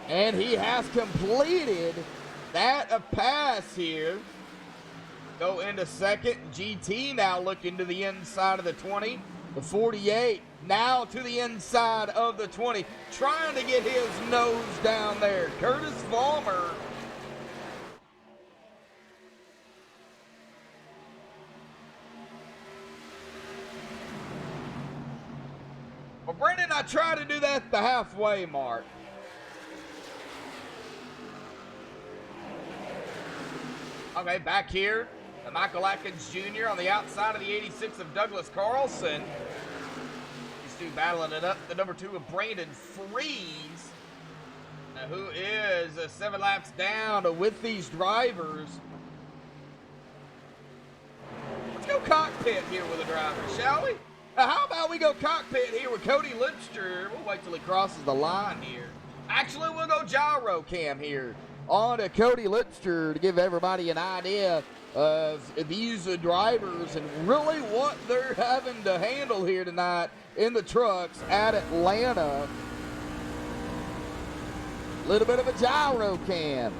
And he has completed that pass here. Go into second. GT now looking to the inside of the 20. The 48 now to the inside of the 20. Trying to get his nose down there. Curtis Vollmer. Well, Brendan, I try to do that at the halfway mark. Okay, back here, Michael Atkins Jr. on the outside of the 86 of Douglas Carlson. These two battling it up. The number 2 of Brandon Freeze, who is 7 laps down with these drivers. Let's go cockpit here with the drivers, shall we? How about we go cockpit here with Cody Lipster? We'll wait till he crosses the line here. Actually, we'll go gyro cam here on to Cody Lipster to give everybody an idea of these drivers and really what they're having to handle here tonight in the trucks at Atlanta. A little bit of a gyro cam.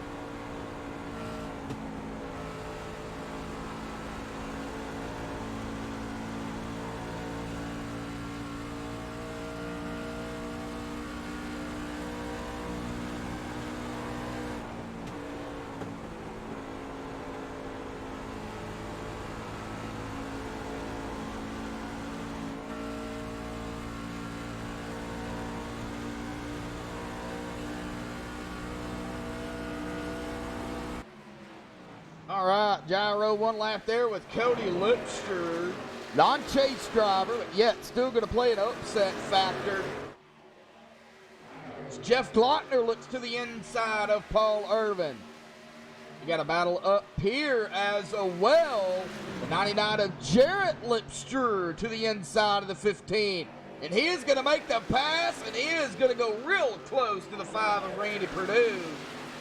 All right, gyro one lap there with Cody Lipster. Non-chase driver, but yet still going to play an upset factor. As Jeff Glockner looks to the inside of Paul Irvin. You got a battle up here as well. The 99 of Jarrett Lipster to the inside of the 15. And he is going to make the pass, and he is going to go real close to the 5 of Randy Perdue.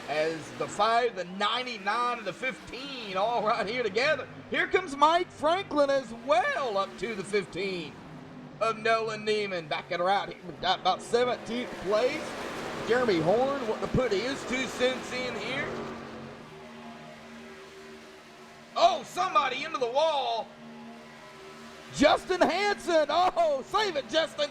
As the 5, the 99, and the 15 all right here together. Here comes Mike Franklin as well up to the 15 of Nolan Neiman. Backing around here, we've got about 17th place. Jeremy Horn wanting to put his 2 cents in here. Oh, somebody into the wall. Justin Hansen. Oh, save it, Justin.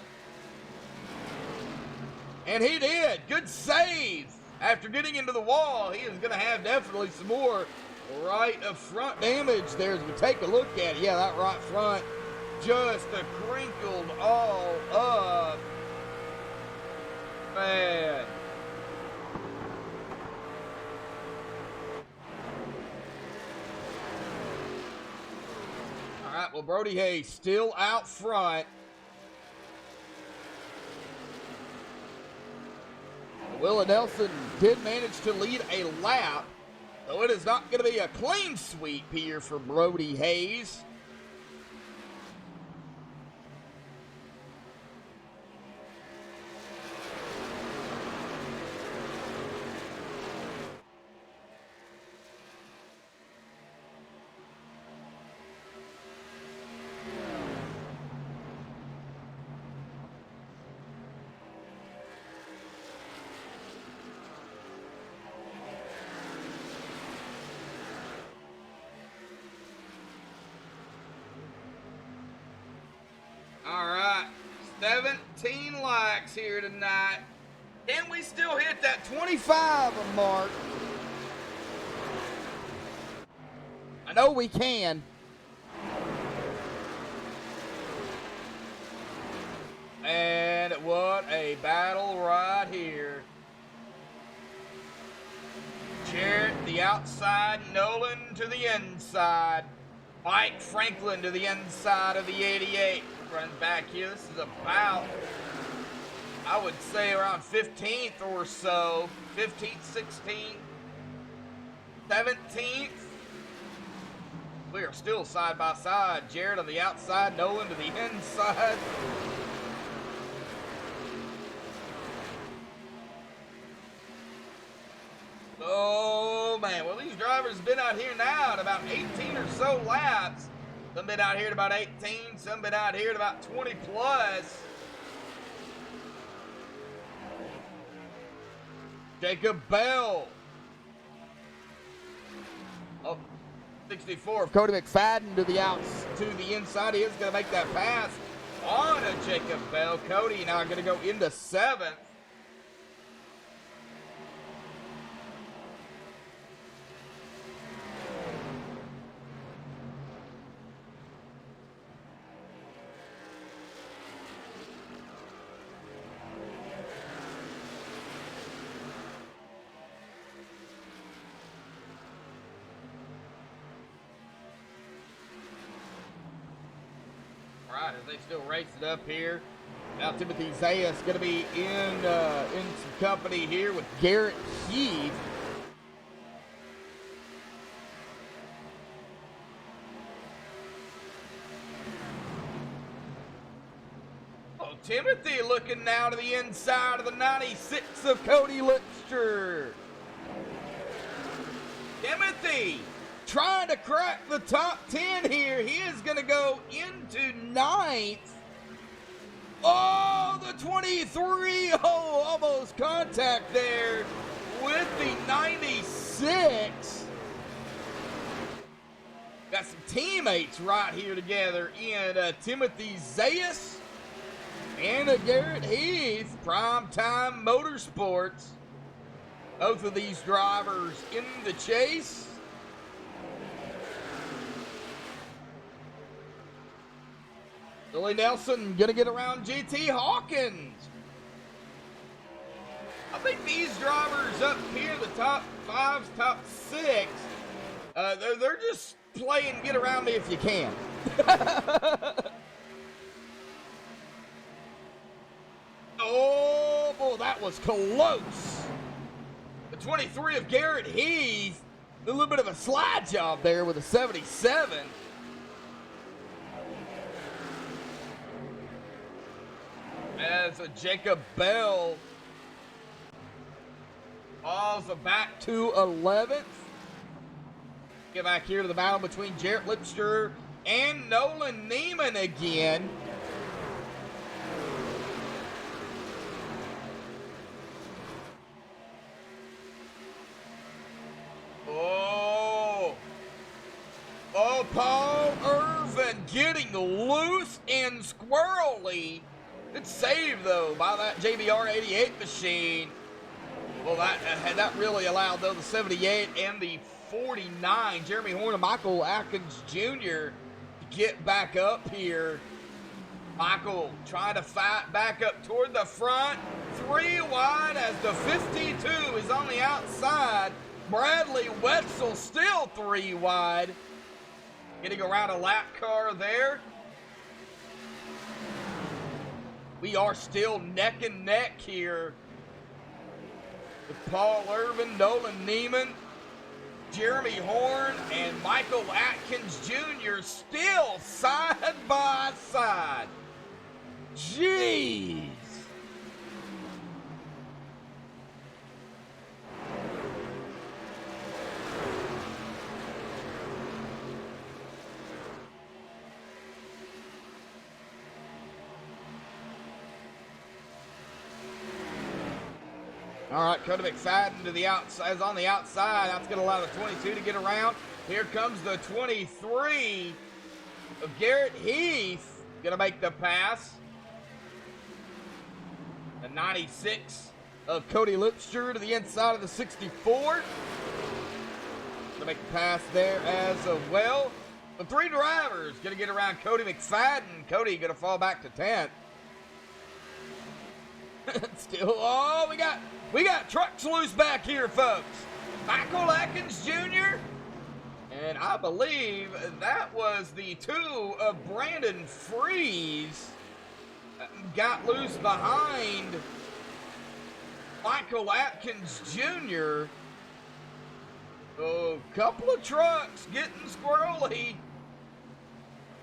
And he did. Good save. After getting into the wall, he is going to have definitely some more right of front damage there as we take a look at it. Yeah, that right front just crinkled all up. Man. All right, well, Brody Hayes still out front. Willa Nelson did manage to lead a lap, though it is not going to be a clean sweep here for Brody Hayes. All right, 17 likes here tonight. Can we still hit that 25 mark? I know we can. And what a battle right here. Jarrett the outside, Nolan to the inside. Mike Franklin to the inside of the 88. Running back here, this is about, I would say, around 15th or so. 15th, 16th, 17th. We're are still side by side. Jared on the outside, Nolan to the inside. Oh, man. Well, these drivers have been out here now at about 18 or so laps. Some been out here at about 18. Some been out here at about 20 plus. Jacob Bell. Oh, 64 of Cody McFadden to the inside. He is going to make that pass on a Jacob Bell. Cody now going to go into 7th. Right, as they still race it up here. Now Timothy Zayas going to be in some company here with Garrett Heath. Oh, Timothy looking now to the inside of the 96 of Cody Lipster. Timothy trying to crack the top 10 here. He is going to go into 9th. Oh, the 23. Oh, almost contact there with the 96. Got some teammates right here together in Timothy Zayas and Garrett Heath. Primetime Motorsports. Both of these drivers in the chase. Billy Nelson gonna get around GT Hawkins. I think these drivers up here, the top 5, top 6, they're just playing get around me if you can. Oh boy, that was close. The 23 of Garrett Heath, a little bit of a slide job there with a 77. As a Jacob Bell falls back to 11th. Get back here to the battle between Jarrett Lipster and Nolan Neiman again. Oh, Paul Irvin getting loose and squirrely. Good save, though, by that JBR 88 machine. Well, that really allowed, though, the 78 and the 49, Jeremy Horn and Michael Atkins Jr. to get back up here. Michael trying to fight back up toward the front. 3 wide as the 52 is on the outside. Bradley Wetzel still 3 wide. Getting around a lap car there. We are still neck and neck here with Paul Irvin, Nolan Neiman, Jeremy Horn, and Michael Atkins Jr. still side by side. Jeez. All right, Cody McFadden to the outside, is on the outside. That's going to allow the 22 to get around. Here comes the 23 of Garrett Heath. Going to make the pass. The 96 of Cody Lipster to the inside of the 64. Going to make the pass there as well. The 3 drivers going to get around Cody McFadden. Cody going to fall back to 10th. Still, oh, we got trucks loose back here, folks. Michael Atkins Jr. And I believe that was the 2 of Brandon Freeze got loose behind Michael Atkins Jr. A couple of trucks getting squirrely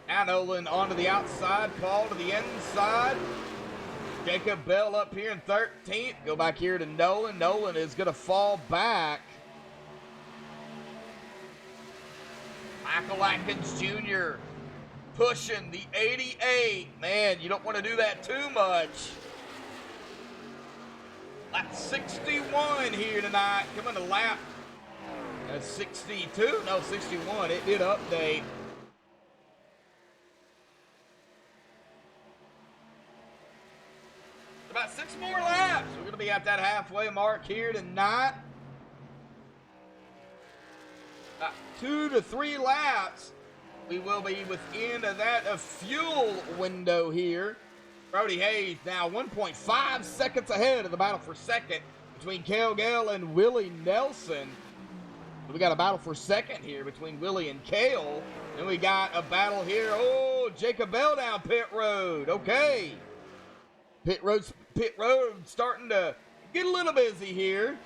Now Nolan onto the outside, Paul to the inside. Jacob Bell up here in 13th. Go back here to Nolan. Nolan is going to fall back. Michael Atkins Jr. pushing the 88. Man, you don't want to do that too much. Lap 61 here tonight. Coming to lap 62. No, 61. It did update. About 6 more laps. We're going to be at that halfway mark here tonight. About 2 to 3 laps. We will be within that fuel window here. Brody Hayes now 1.5 seconds ahead of the battle for second between Cale Gale and Willie Nelson. We got a battle for second here between Willie and Cale. Then we got a battle here. Oh, Jacob Bell down pit road. Okay. Pit road starting to get a little busy here.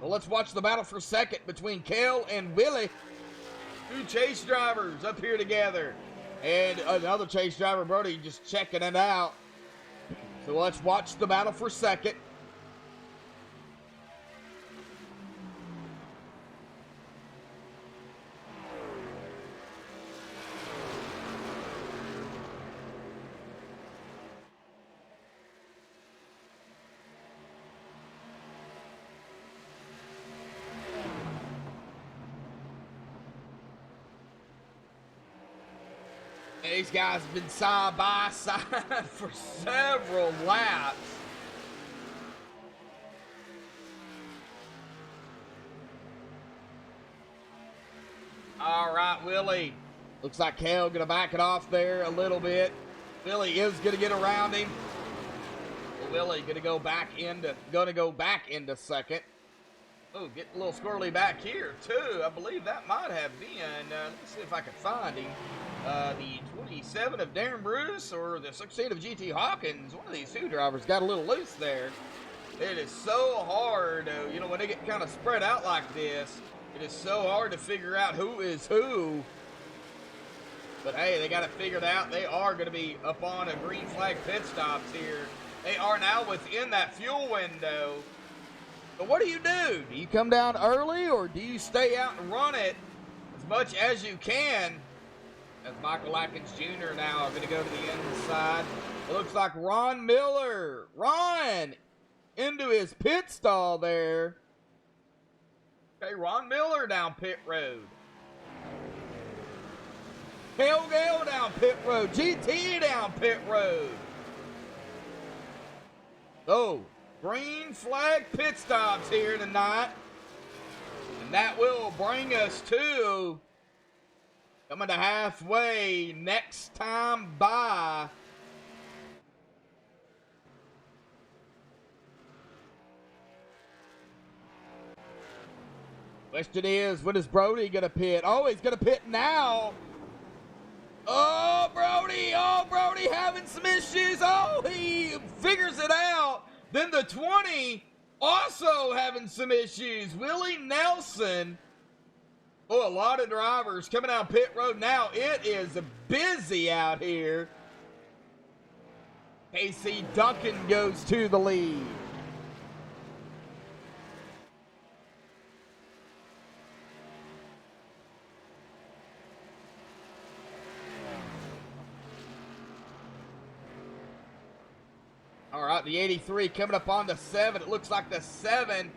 Well, let's watch the battle for second between Cale and Willie. Two chase drivers up here together. And another chase driver, Brody, just checking it out. So let's watch the battle for second. These guys have been side by side for several laps. All right, Willie. Looks like Cale gonna back it off there a little bit. Willie is gonna get around him. Willie gonna go back into second. Oh, getting a little squirrely back here, too. I believe that might have been, let's see if I can find him, the 27 of Darren Bruce or the 16 of GT Hawkins. One of these two drivers got a little loose there. It is so hard, you know, when they get kind of spread out like this, it is so hard to figure out who is who. But, hey, they got it figured out. They are going to be up on a green flag pit stops here. They are now within that fuel window. But what do? Do you come down early or do you stay out and run it as much as you can? As Michael Atkins Jr. now are going to go to the inside. It looks like Ron Miller. Ron into his pit stall there. Okay, Ron Miller down pit road. Cale Gale down pit road. GT down pit road. Oh. Green flag pit stops here tonight. And that will bring us to coming to halfway next time by. Question is, when is Brody going to pit? Oh, he's going to pit now. Oh, Brody having some issues. Oh, he figures it out. Then the 20 also having some issues. Willie Nelson. Oh, a lot of drivers coming out pit road now. It is busy out here. Casey Duncan goes to the lead. All right, the 83 coming up on the 7. It looks like the 7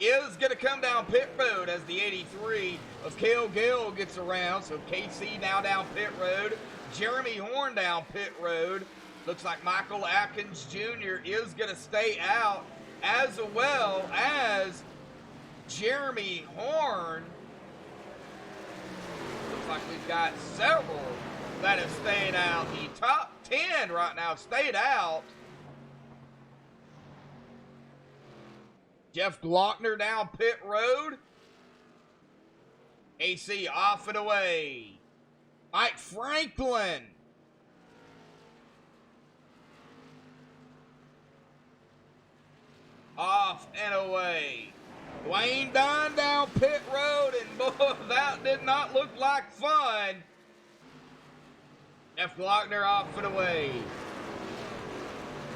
is going to come down pit road as the 83 of Cale Gale gets around. So KC now down pit road. Jeremy Horn down pit road. Looks like Michael Atkins Jr. is going to stay out, as well as Jeremy Horn. Looks like we've got several that have stayed out. The top 10 right now stayed out. Jeff Glockner down pit road. AC off and away. Mike Franklin. Off and away. Dwayne Dunn down pit road. And that did not look like fun. Jeff Glockner off and away.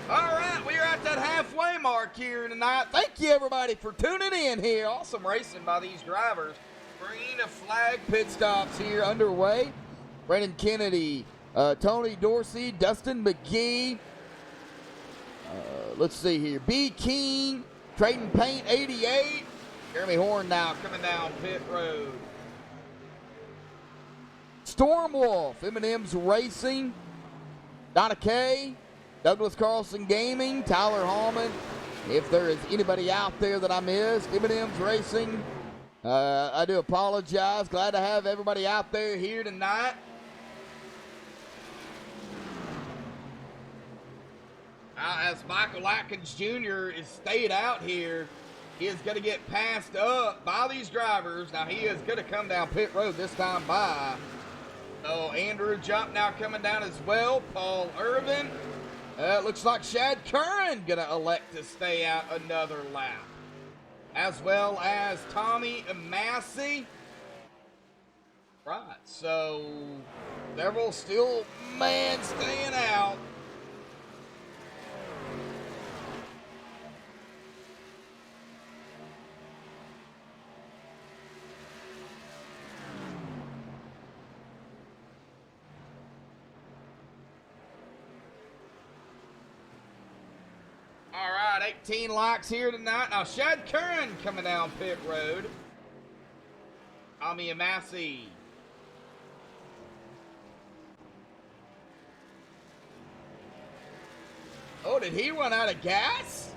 All right, we are at that halfway mark here tonight. Thank you, everybody, for tuning in here. Awesome racing by these drivers. Green flag pit stops here underway. Brendan Kennedy, Tony Dorsey, Dustin McGee. Let's see here. B. King, Trading Paint 88. Jeremy Horn now coming down pit road. Stormwolf, M&M's Racing. Donna Kay, Douglas Carlson Gaming, Tyler Hallman. If there is anybody out there that I missed, M&M's Racing, I do apologize. Glad to have everybody out there here tonight. As Michael Atkins Jr. is stayed out here, he is going to get passed up by these drivers. Now, he is going to come down pit road this time by. So, Andrew Jump now coming down as well. Paul Irvin. Looks like Shad Curran going to elect to stay out another lap. As well as Tommy Massey. Right, so several still, man, staying out. All right, 18 likes here tonight. Now, Shad Curran coming down pit road. Tommy Massey. Oh, did he run out of gas?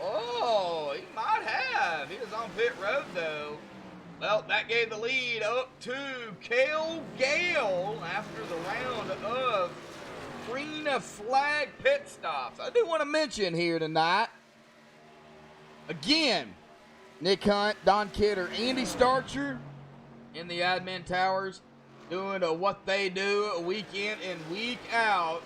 Oh, he might have. He was on pit road, though. Well, that gave the lead up to Cale Gale after the round of green flag pit stops. I do want to mention here tonight, again, Nick Hunt, Don Kidder, Andy Starcher in the admin towers doing what they do week in and week out.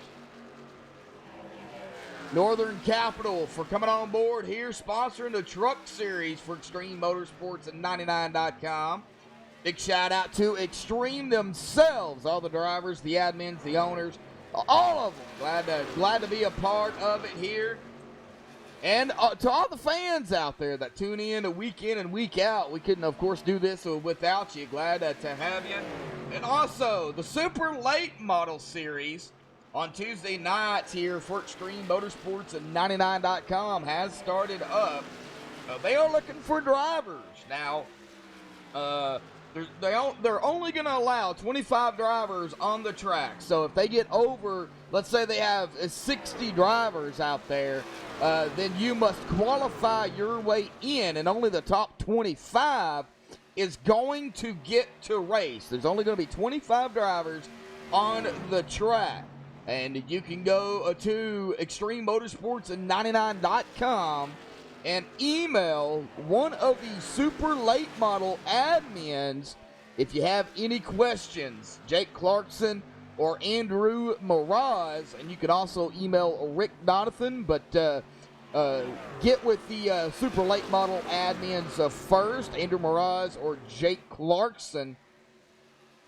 Northern Capital for coming on board here, sponsoring the truck series for Extreme Motorsports at 99.com. Big shout out to Extreme themselves, all the drivers, the admins, the owners, all of them. Glad to be a part of it here. And to all the fans out there that tune in week and week out, we couldn't, of course, do this without you. Glad to have you. And also, the Super Late Model Series on Tuesday nights here for Extreme Motorsports at 99.com has started up. They are looking for drivers. Now, they're only going to allow 25 drivers on the track. So if they get over, let's say they have 60 drivers out there, then you must qualify your way in, and only the top 25 is going to get to race. There's only going to be 25 drivers on the track. And you can go to Extreme Motorsports at 99.com and email one of the Super Late Model admins if you have any questions. Jake Clarkson or Andrew Miraz. And you can also email Rick Donathan. But get with the Super Late Model admins first, Andrew Miraz or Jake Clarkson.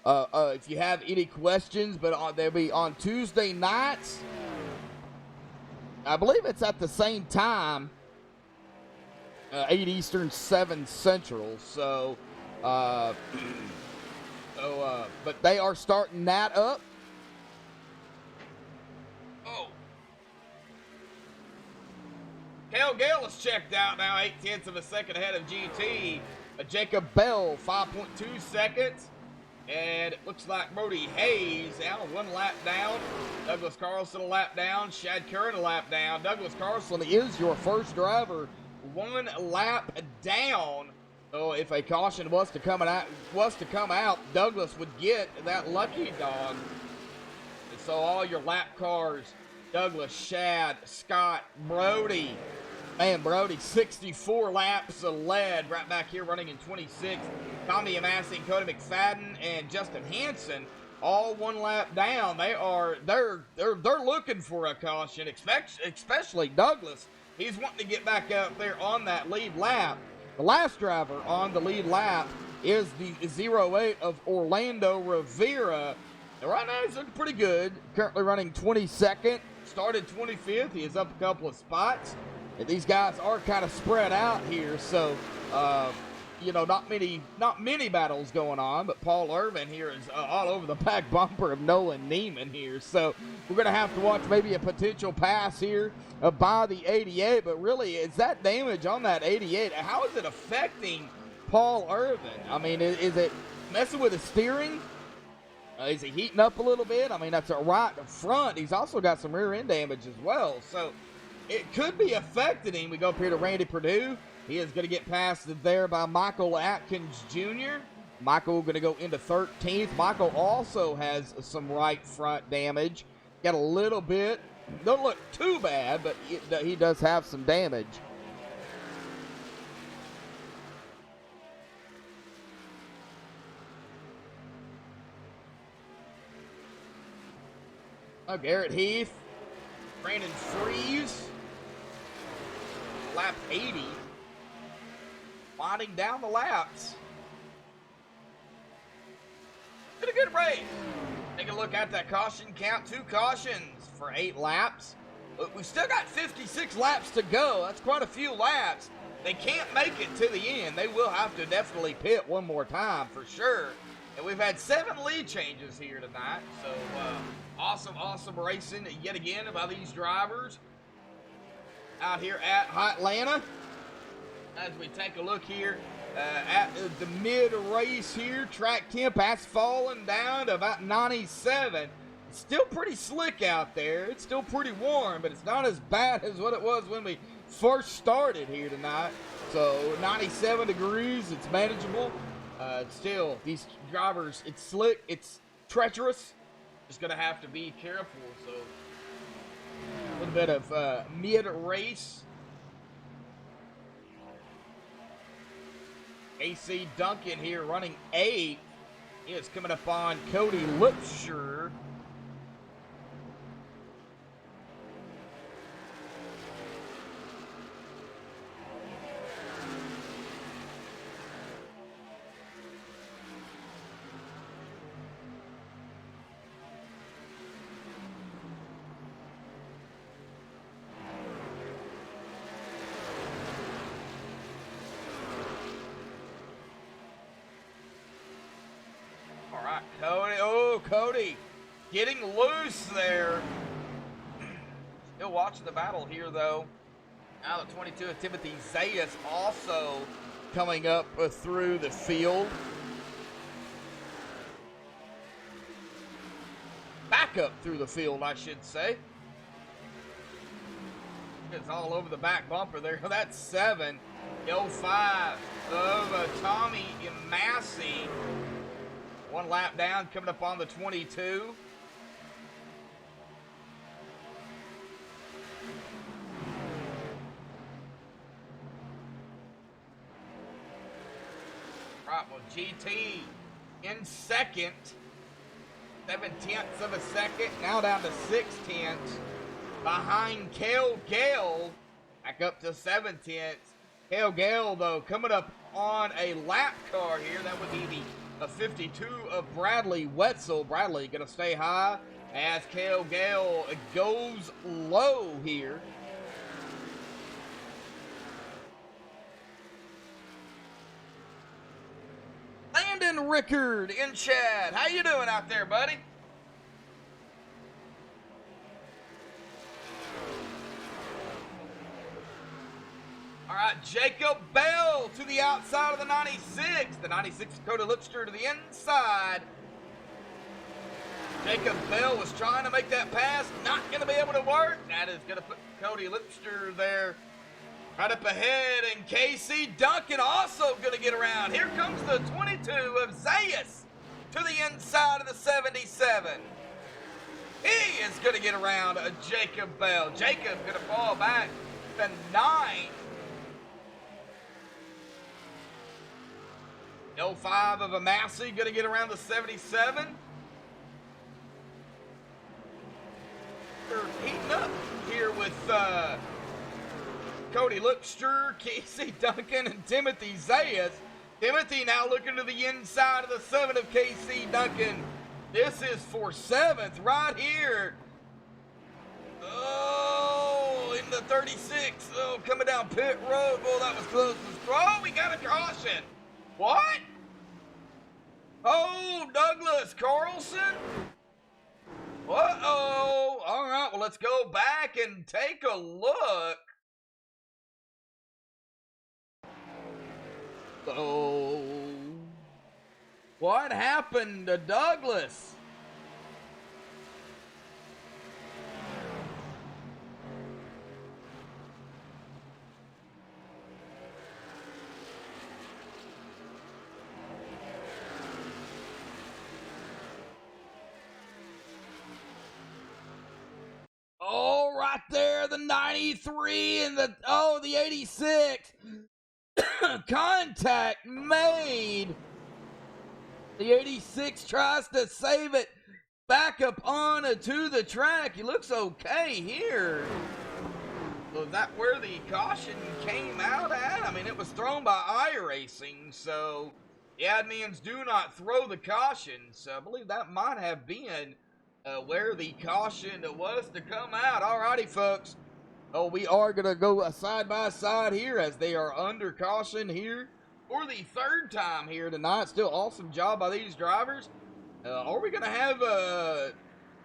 If you have any questions, but they'll be on Tuesday nights. I believe it's at the same time, 8 Eastern, 7 Central. So, but they are starting that up. Oh, Cale Gale is checked out now, 0.8 of a second ahead of GT. Jacob Bell, 5.2 seconds. And it looks like Brody Hayes now 1 lap down. Douglas Carlson a lap down. Shad Curran a lap down. Douglas Carlson is your first driver 1 lap down. So if a caution was to come out, Douglas would get that lucky dog. And so all your lap cars, Douglas, Shad, Scott, Brody. Man, Brody, 64 laps of lead right back here running in 26th. Tommy Massey, Cody McFadden, and Justin Hansen, all 1 lap down. They're looking for a caution, especially Douglas. He's wanting to get back out there on that lead lap. The last driver on the lead lap is the 08 of Orlando Rivera. And right now he's looking pretty good. Currently running 22nd. Started 25th. He is up a couple of spots. And these guys are kind of spread out here. So, you know, not many battles going on. But Paul Irvin here is all over the back bumper of Nolan Neiman here. So we're going to have to watch maybe a potential pass here by the 88. But really, is that damage on that 88? How is it affecting Paul Irvin? I mean, is it messing with his steering? Is he heating up a little bit? I mean, that's a right front. He's also got some rear end damage as well. So it could be affecting him. We go up here to Randy Perdue. He is going to get passed there by Michael Atkins Jr. Michael going to go into 13th. Michael also has some right front damage. Got a little bit. Don't look too bad, but he does have some damage. Garrett Heath, Brandon Freeze, lap 80, winding down the laps. Been a good race. Take a look at that caution count. 2 cautions for 8 laps. But we still got 56 laps to go. That's quite a few laps. They can't make it to the end. They will have to definitely pit one more time for sure. And we've had 7 lead changes here tonight. So, awesome racing yet again by these drivers out here at Atlanta. As we take a look here at the mid-race here, track temp has fallen down to about 97. It's still pretty slick out there. It's still pretty warm, but it's not as bad as what it was when we first started here tonight. So 97 degrees, it's manageable. Still, these drivers, it's slick, it's treacherous. Just gonna have to be careful. So a little bit of mid-race. AC Duncan here running 8. He is coming up on Cody Lipscher. Cody getting loose there. Still watching the battle here, though. Now the 22 of Timothy Zayas also coming up through the field. Back up through the field, I should say. It's all over the back bumper there. That's 7. 05 of Tommy Massey. 1 lap down, coming up on the 22. Right, well, GT in second. 7/10 of a second, now down to 6/10. Behind Cale Gale, back up to 7/10. Cale Gale, though, coming up on a lap car here. That would be the 52 of Bradley Wetzel. Bradley going to stay high as Cale Gale goes low here. Landon Rickard in chat. How you doing out there, buddy? All right, Jacob Bell to the outside of the 96. The 96 Dakota Lipster to the inside. Jacob Bell was trying to make that pass. Not going to be able to work. That is going to put Cody Lipster there right up ahead. And KC Duncan also going to get around. Here comes the 22 of Zayas to the inside of the 77. He is going to get around Jacob Bell. Jacob going to fall back to 9. 05 of a Massey going to get around the 77. They're heating up here with Cody Lookster, Casey Duncan, and Timothy Zayas. Timothy now looking to the inside of the 7 of Casey Duncan. This is for 7th right here. Oh, in the 36. Oh, coming down pit road. Oh, that was close. Oh, we got a caution. What? Oh, Douglas Carlson. Uh-oh. All right, well, let's go back and take a look. So, what happened to Douglas? Oh, right there, the 93 and the 86. Contact made. The 86 tries to save it. Back up on to the track. He looks okay here. Was that where the caution came out at? I mean, it was thrown by iRacing, so the admins do not throw the caution. So I believe that might have been where the caution was to come out. Alrighty, folks. Oh, we are going to go side by side here as they are under caution here for the 3rd time here tonight. Still awesome job by these drivers. Are we going to have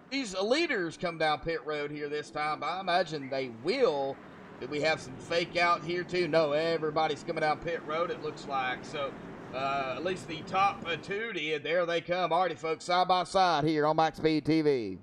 these leaders come down pit road here this time? I imagine they will. Do we have some fake out here too? No, everybody's coming down pit road, it looks like. So at least the top 2 did. There they come. Alrighty, folks, side by side here on MaxSpeedTV.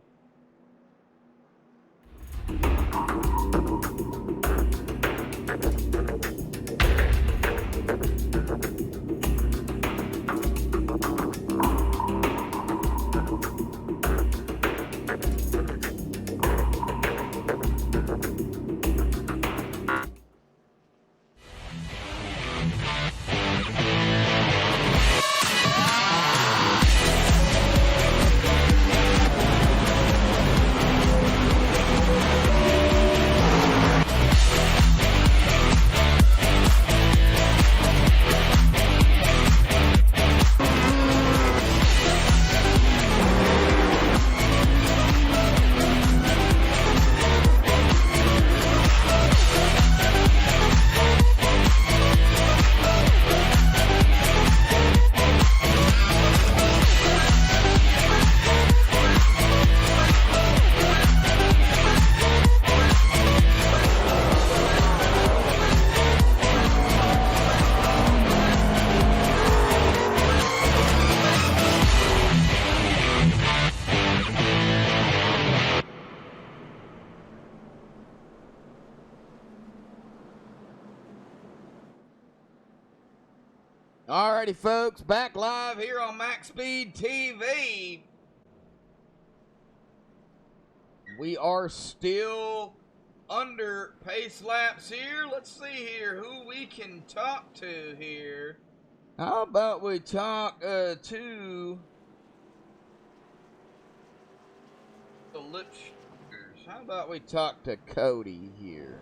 Alrighty, folks, back live here on MaxSpeedTV. We are still under pace laps here. Let's see here who we can talk to here. How about we talk to the Lipsters? How about we talk to Cody here?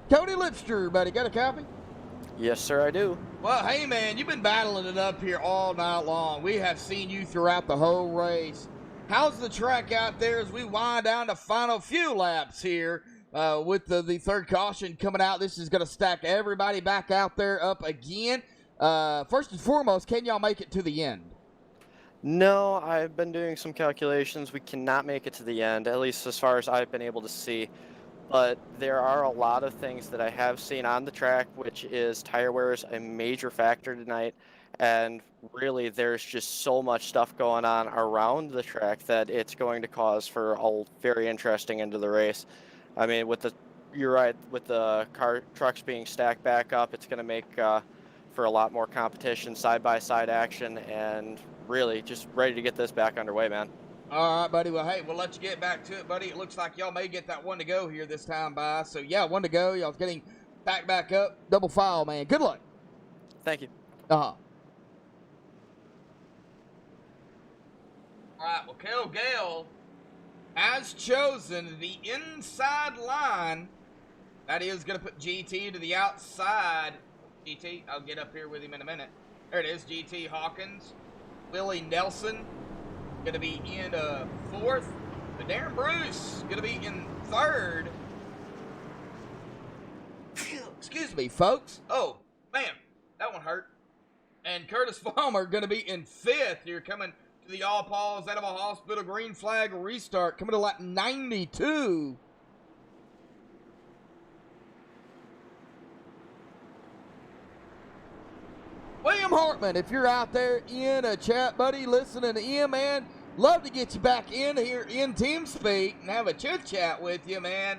Cody Lipster, buddy, got a copy? Yes, sir, I do. Well, hey, man, you've been battling it up here all night long. We have seen you throughout the whole race. How's the track out there as we wind down the final few laps here with the 3rd caution coming out? This is going to stack everybody back out there up again. First and foremost, can y'all make it to the end? No, I've been doing some calculations. We cannot make it to the end, at least as far as I've been able to see. But there are a lot of things that I have seen on the track, which is tire wear is a major factor tonight. And really, there's just so much stuff going on around the track that it's going to cause for a very interesting end of the race. I mean, you're right, with the trucks being stacked back up, it's going to make for a lot more competition, side-by-side action, and really just ready to get this back underway, man. All right, buddy. Well, hey, we'll let you get back to it, buddy. It looks like y'all may get that 1 to go here this time by. So, yeah, 1 to go. Y'all's getting back up. Double file, man. Good luck. Thank you. Uh-huh. All right, well, Kel Gale has chosen the inside line That is going to put GT to the outside. GT, I'll get up here with him in a minute. There it is, GT Hawkins. Willie Nelson going to be in fourth. But Darren Bruce going to be in third. Excuse me, folks. Oh, man, that one hurt. And Curtis Farmer going to be in fifth here, coming to the All Paul's Animal Hospital green flag restart, coming to lap 92. William Hartman, if you're out there in a chat, buddy, listening in, man, love to get you back in here in TeamSpeak and have a chit-chat with you, man.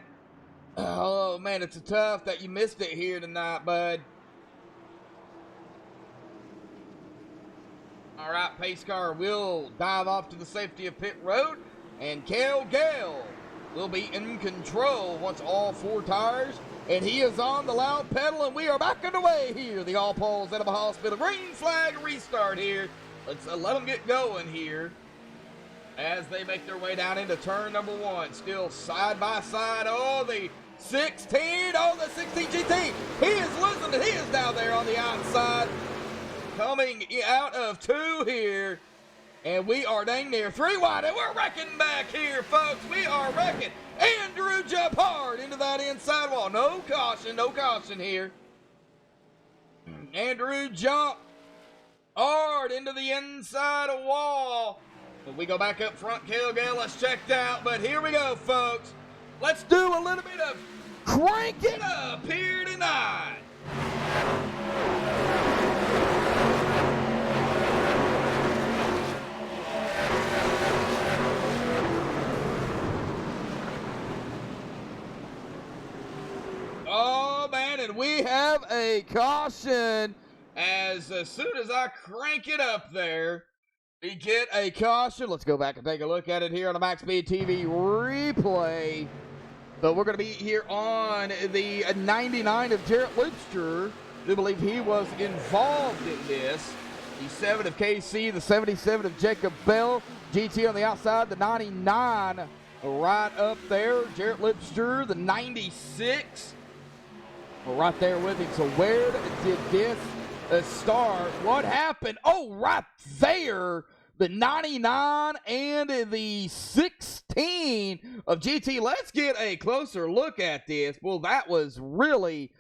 Oh, man, it's tough that you missed it here tonight, bud. All right, pace car will dive off to the safety of pit road, and Cale Gale will be in control once all four tires, and he is on the loud pedal, and we are back underway here. The All Paul's Animal Hospital green flag restart here. Let's let them get going here as they make their way down into turn number one. Still side by side. Oh, the 16. Oh, the 16 GT. He is losing it. He is down there on the outside. Coming out of two here. And we are dang near three wide. And we're wrecking back here, folks. We are wrecking. Andrew jump hard into that inside wall. No caution here. Andrew jump hard into the inside wall. But we go back up front. Cale Gale, let's check out. But here we go, folks. Let's do a little bit of crank it up here tonight. Oh, man, and we have a caution as soon as I crank it up there. We get a caution. Let's go back and take a look at it here on the MaxSpeedTV replay. So we're going to be here on the 99 of Jarrett Lipster. I do believe he was involved in this. The 7 of KC, the 77 of Jacob Bell. GT on the outside, the 99 right up there. Jarrett Lipster, the 96. Right there with him. So where did this start? What happened? Oh, right there. The 99 and the 16 of GT. Let's get a closer look at this. Well, that was really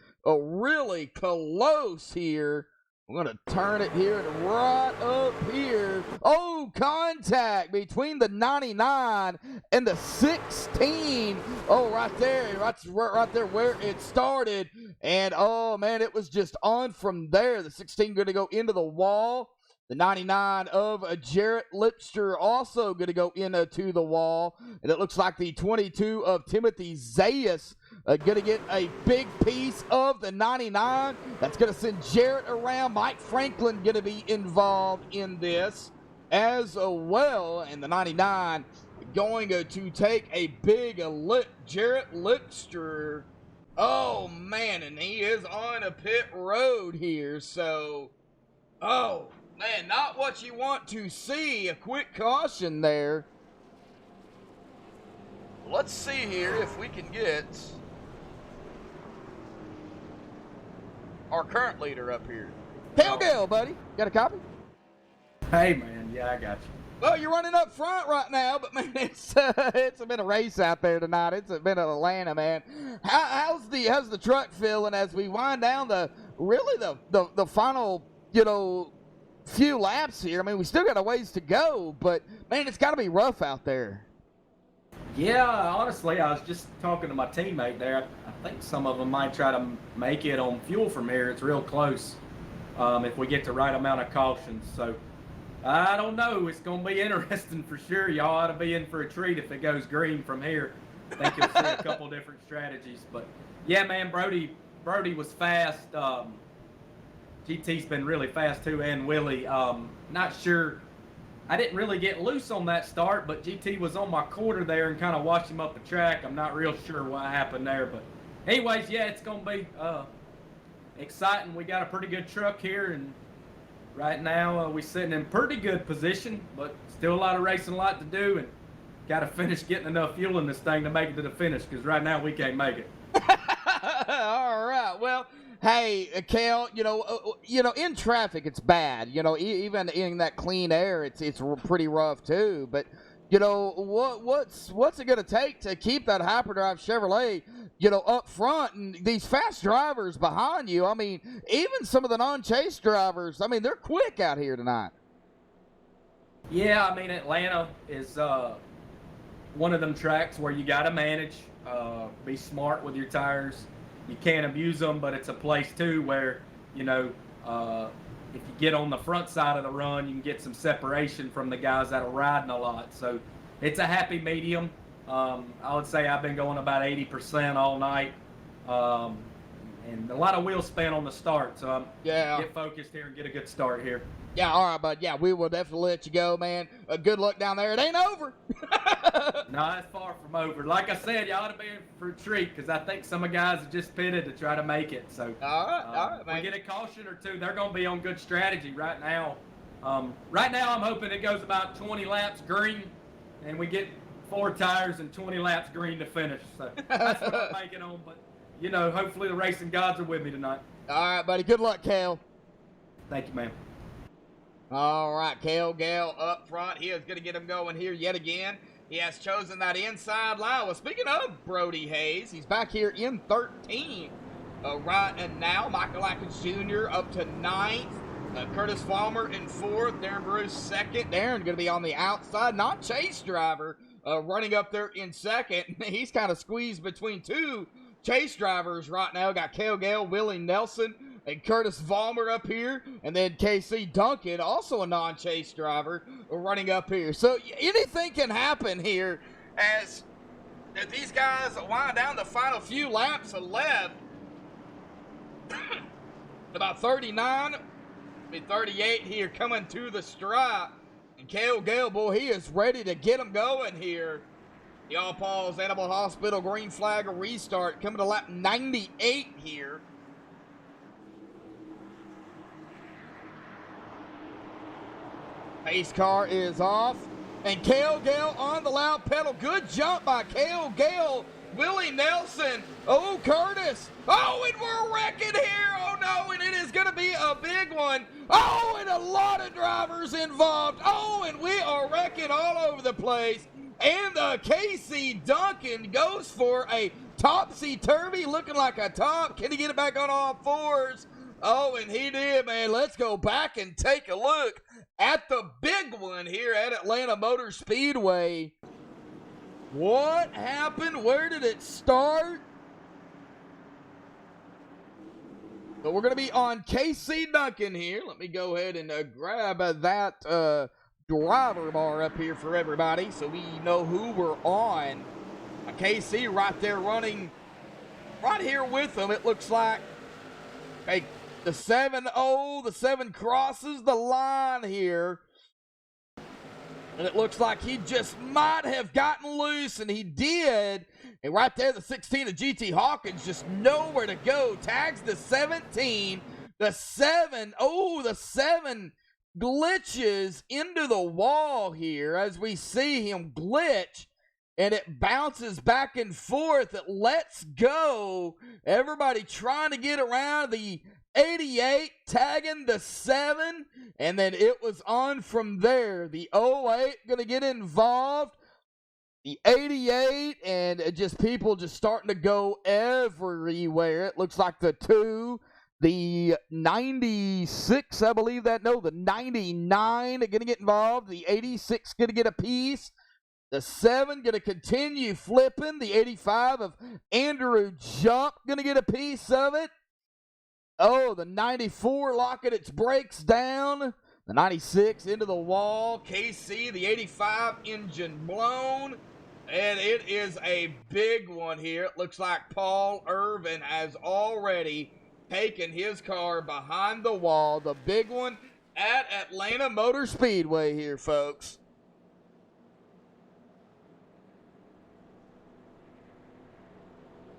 close here. I'm going to turn it here and right up here. Oh, contact between the 99 and the 16. Oh, right there. Right there where it started. And, oh, man, it was just on from there. The 16 going to go into the wall. The 99 of Jarrett Lipster also going to go into the wall. And it looks like the 22 of Timothy Zayas going to get a big piece of the 99. That's going to send Jarrett around. Mike Franklin going to be involved in this as well. And the 99 going to take a big lick. Jarrett Lipster. Oh, man, and he is on a pit road here. So, oh, man, not what you want to see. A quick caution there. Let's see here if we can get our current leader up here. Cale Gale, buddy. Got a copy? Hey, man. Yeah, I got you. Well, you're running up front right now, but, man, it's been a race out there tonight. It's been in Atlanta, man. How's the truck feeling as we wind down the final, few laps here? I mean, we still got a ways to go, but, man, it's got to be rough out there. Yeah, honestly, I was just talking to my teammate there. I think some of them might try to make it on fuel from here. It's real close if we get the right amount of cautions. So, I don't know. It's going to be interesting for sure. Y'all ought to be in for a treat if it goes green from here. I think you'll see a couple different strategies. But, yeah, man, Brody was fast. GT's been really fast, too, and Willie. Not sure. I didn't really get loose on that start, but GT was on my quarter there and kind of watched him up the track. I'm not real sure what happened there. But, anyways, yeah, it's going to be exciting. We got a pretty good truck here, and right now, we're sitting in pretty good position, but still a lot of racing, a lot to do, and got to finish getting enough fuel in this thing to make it to the finish, because right now we can't make it. All right. Well, hey, Kel, in traffic it's bad. Even in that clean air, it's pretty rough too. But what's it gonna take to keep that hyperdrive Chevrolet, up front, and these fast drivers behind you? I mean, even some of the non-chase drivers. I mean, they're quick out here tonight. Yeah, I mean, Atlanta is one of them tracks where you got to manage, be smart with your tires. You can't abuse them, but it's a place too where, if you get on the front side of the run, you can get some separation from the guys that are riding a lot. So it's a happy medium. I would say I've been going about 80% all night, and a lot of wheel spin on the start. So get focused here and get a good start here. Yeah, all right, bud. Yeah, we will definitely let you go, man. Good luck down there. It ain't over. No, it's far from over. Like I said, you ought to be in for a treat because I think some of the guys have just pitted to try to make it. So all right, man. We get a caution or two, they're going to be on good strategy right now. Right now, I'm hoping it goes about 20 laps green, and we get 4 tires and 20 laps green to finish. So that's what I'm making on. But, hopefully the racing gods are with me tonight. All right, buddy. Good luck, Cal. Thank you, man. All right, Cale Gale up front. He is going to get him going here yet again. He has chosen that inside line. Well, speaking of Brody Hayes, he's back here in 13 right and now. Michael Atkins Jr. up to 9th. Curtis Vollmer in 4th. Darren Bruce 2nd. Darren going to be on the outside. Not chase driver running up there in 2nd. He's kind of squeezed between 2 chase drivers right now. Got Cale Gale, Willie Nelson, and Curtis Vollmer up here, and then KC Duncan, also a non-chase driver, running up here. So anything can happen here as these guys wind down the final few laps of left. About 39, 38 here coming to the stripe. And Cale Gale, boy, he is ready to get them going here. The All Paul's Animal Hospital green flag restart coming to lap 98 here. Pace car is off, and Cale Gale on the loud pedal. Good jump by Cale Gale. Willie Nelson. Oh, Curtis. Oh, and we're wrecking here. Oh, no, and it is going to be a big one. Oh, and a lot of drivers involved. Oh, and we are wrecking all over the place. And KC Duncan goes for a topsy-turvy, looking like a top. Can he get it back on all fours? Oh, and he did, man. Let's go back and take a look at the big one here at Atlanta Motor Speedway. What happened? Where did it start? So we're going to be on KC Duncan here. Let me go ahead and grab that driver bar up here for everybody so we know who we're on. KC right there running right here with them. It looks like the 7-0, the 7 crosses the line here. And it looks like he just might have gotten loose, and he did. And right there, the 16 of GT Hawkins just nowhere to go. Tags the 17. The 7 glitches into the wall here as we see him glitch. And it bounces back and forth. It lets go. Everybody trying to get around the 88, tagging the 7, and then it was on from there. The 08 going to get involved. The 88, and just people just starting to go everywhere. It looks like the 2, the 96, I believe that. No, the 99 are going to get involved. The 86 going to get a piece. The 7 going to continue flipping. The 85 of Andrew Jump going to get a piece of it. Oh, the 94 locking its brakes down. The 96 into the wall. KC, the 85 engine blown. And it is a big one here. It looks like Paul Irvin has already taken his car behind the wall. The big one at Atlanta Motor Speedway here, folks.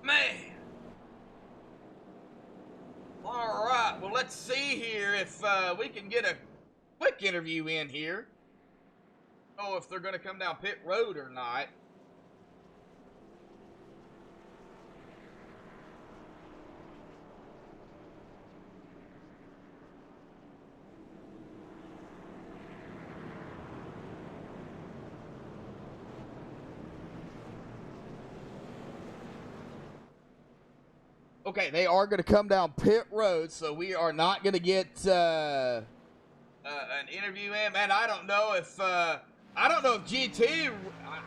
Man. All right, well, let's see here if we can get a quick interview in here. Oh, if they're going to come down pit road or not. Okay, they are going to come down pit road, so we are not going to get an interview in. Man, I don't know if GT.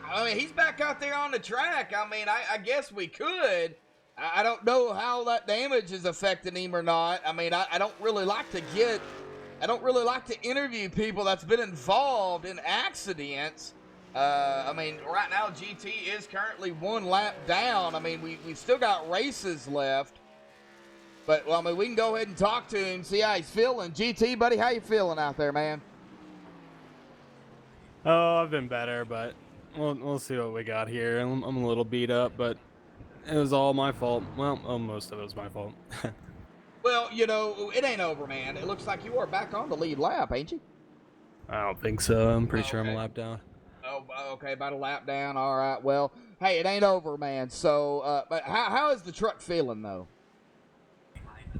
I mean, he's back out there on the track. I mean, I guess we could. I don't know how that damage is affecting him or not. I mean, I don't really like to interview people that's been involved in accidents. I mean, right now GT is currently 1 lap down. I mean, we've still got races left. But, well, I mean, we can go ahead and talk to him, see how he's feeling. GT, buddy, how you feeling out there, man? Oh, I've been better, but we'll see what we got here. I'm a little beat up, but it was all my fault. Well, most of it was my fault. Well, you know, it ain't over, man. It looks like you are back on the lead lap, ain't you? I don't think so. I'm pretty sure I'm a lap down. Oh, okay, about a lap down. All right. Well, hey, it ain't over, man. So, but how is the truck feeling, though?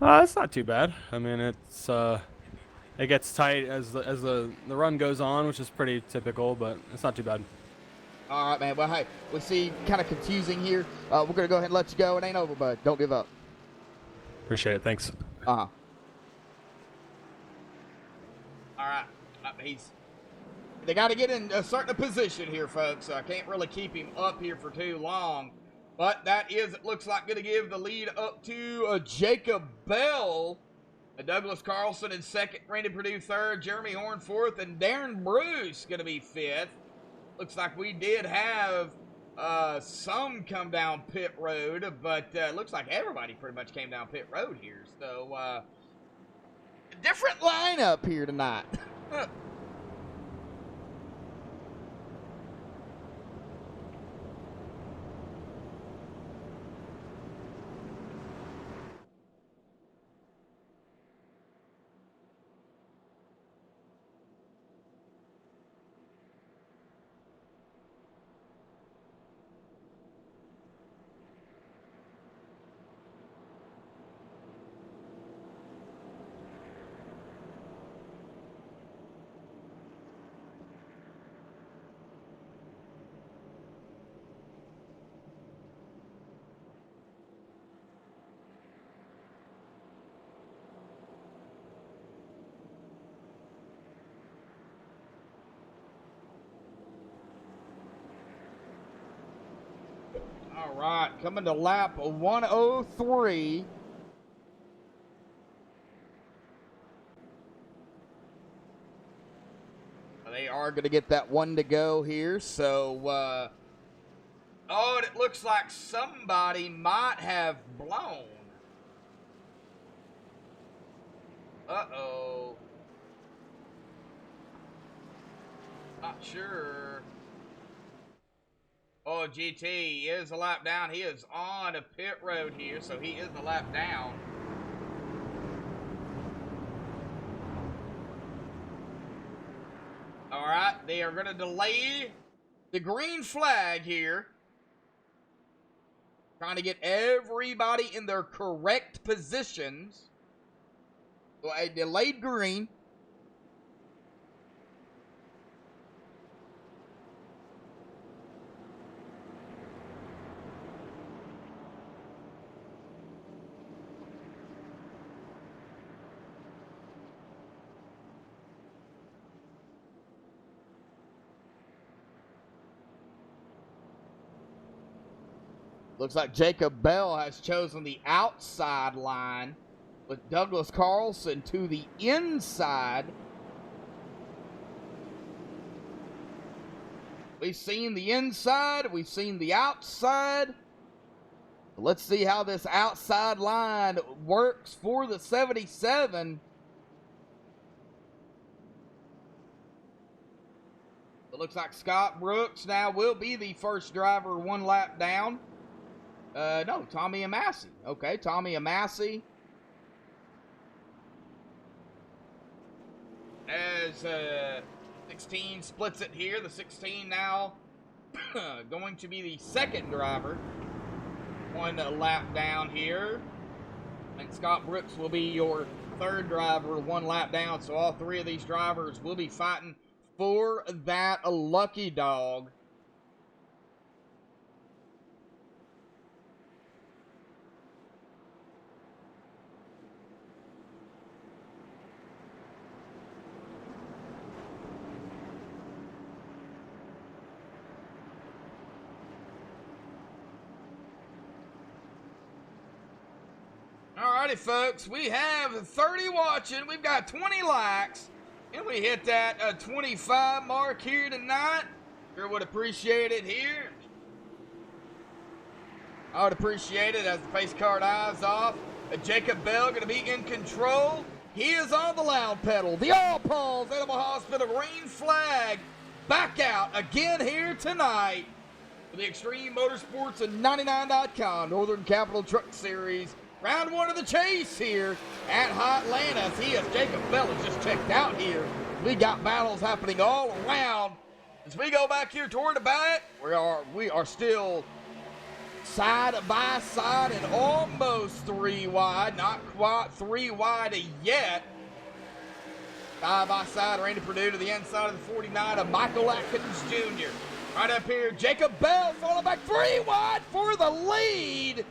It's not too bad. I mean, it gets tight as the run goes on, which is pretty typical, but it's not too bad. All right, man. Well, hey, we see kind of confusing here. We're gonna go ahead and let you go. It ain't over, bud. Don't give up. Appreciate it. Thanks. All right. They got to get in a certain position here, folks. So I can't really keep him up here for too long. But that is, it looks like, going to give the lead up to Jacob Bell. Douglas Carlson in second, Brandon Purdue third, Jeremy Horn fourth, and Darren Bruce going to be fifth. Looks like we did have some come down pit road, but looks like everybody pretty much came down pit road here. So, different lineup here tonight. All right, coming to lap 103. They are going to get that one to go here. So, oh, and it looks like somebody might have blown. Uh-oh. Not sure. Oh, GT is a lap down. He is on a pit road here, so he is a lap down. All right, they are going to delay the green flag here. Trying to get everybody in their correct positions. So a delayed green. Looks like Jacob Bell has chosen the outside line with Douglas Carlson to the inside. We've seen the inside. We've seen the outside. Let's see how this outside line works for the 77. It looks like Scott Brooks now will be the first driver 1 lap down. No, Tommy Amassi. Okay, Tommy Amassi. As 16 splits it here. The 16 now going to be the second driver. 1 lap down here. And Scott Brooks will be your third driver 1 lap down. So all 3 of these drivers will be fighting for that lucky dog. Alrighty, folks, we have 30 watching. We've got 20 likes, and we hit that 25 mark here tonight. Sure would appreciate it here. I would appreciate it as the pace car dives off. Jacob Bell going to be in control. He is on the loud pedal. The All Paul's Animal Hospital green flag back out again here tonight for the Extreme Motorsports and 99.com Northern Capital Truck Series. Round one of the chase here at Atlanta. As he is Jacob Bell has just checked out here. We got battles happening all around. As we go back here toward the back, we are still side by side and almost 3 wide. Not quite 3 wide yet. Side by side, Randy Perdue to the inside of the 49 of Michael Atkins Jr. Right up here, Jacob Bell falling back 3 wide for the lead.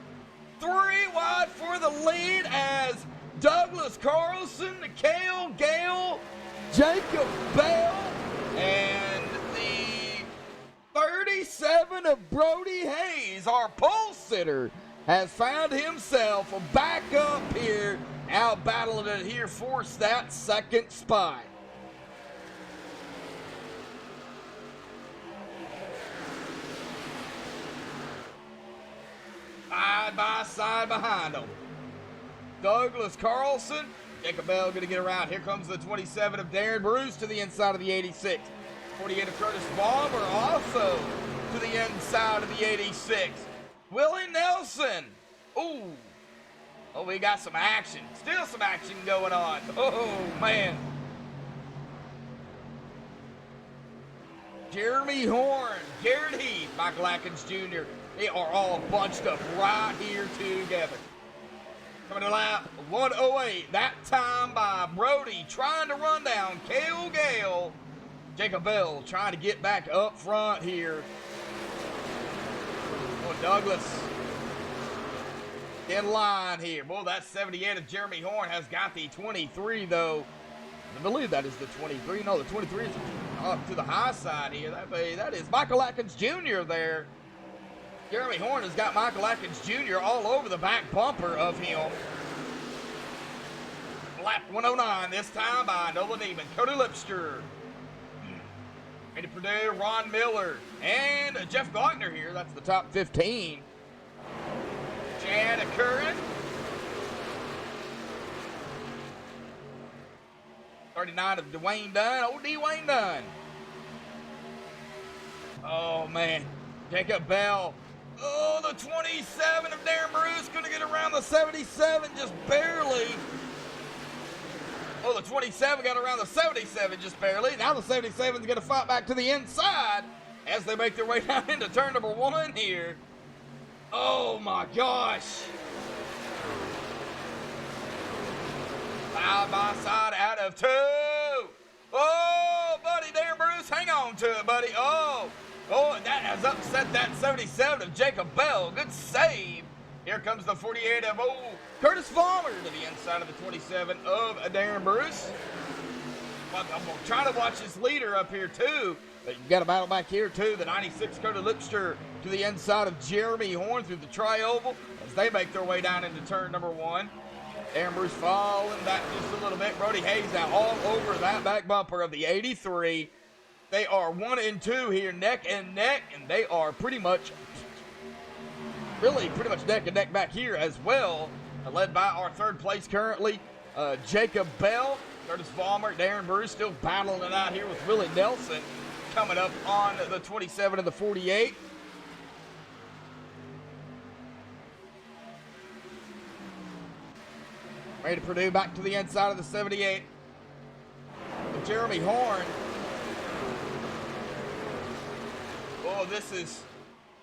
3 wide for the lead as Douglas Carlson, Cale Gale, Jacob Bell, and the 37 of Brody Hayes, our pole sitter, has found himself back up here, out battling it here, force that second spot. Side by side behind them. Douglas Carlson, Jacob Bell going to get around. Here comes the 27 of Darren Bruce to the inside of the 86. 48 of Curtis Balmer also to the inside of the 86. Willie Nelson. Ooh. Oh, we got some action. Still some action going on. Oh, man. Jeremy Horn, Garrett Heath, Michael Atkins Jr. They are all bunched up right here together. Coming to lap 108. That time by Brody trying to run down Cale Gale. Jacob Bell trying to get back up front here. Oh, Douglas in line here. Boy, that 78 of Jeremy Horn has got the 23, though. I believe that is the 23. No, the 23 is up to the high side here. That is Michael Atkins Jr. there. Jeremy Horn has got Michael Atkins Jr. all over the back bumper of him. Lap 109 this time by Nolan Neiman, Cody Lipster, Randy Perdue, Ron Miller, and Jeff Glockner here. That's the top 15. Chad Curran. 39 of Dwayne Dunn. Old Dwayne Dunn. Oh, man. Jacob Bell. Oh, the 27 of Darren Bruce going to get around the 77 just barely. Oh, the 27 got around the 77 just barely. Now the 77 is going to fight back to the inside as they make their way down into turn number 1 here. Oh, my gosh. Side by side out of 2. Oh, buddy, Darren Bruce, hang on to it, buddy. Oh, that has upset that 77 of Jacob Bell. Good save. Here comes the 48 of Curtis Palmer to the inside of the 27 of Darren Bruce. I'm trying to watch this leader up here, too. But you've got a battle back here, too. The 96 Cody Lipster to the inside of Jeremy Horn through the tri-oval as they make their way down into turn number 1. Darren Bruce falling back just a little bit. Brody Hayes now all over that back bumper of the 83. They are 1 and 2 here, neck and neck, and they are pretty much neck and neck back here as well. Led by our 3rd place currently, Jacob Bell, Curtis Balmer, Darren Bruce still battling it out here with Willie Nelson coming up on the 27 and the 48. Randy Perdue back to the inside of the 78. And Jeremy Horn. Oh, this is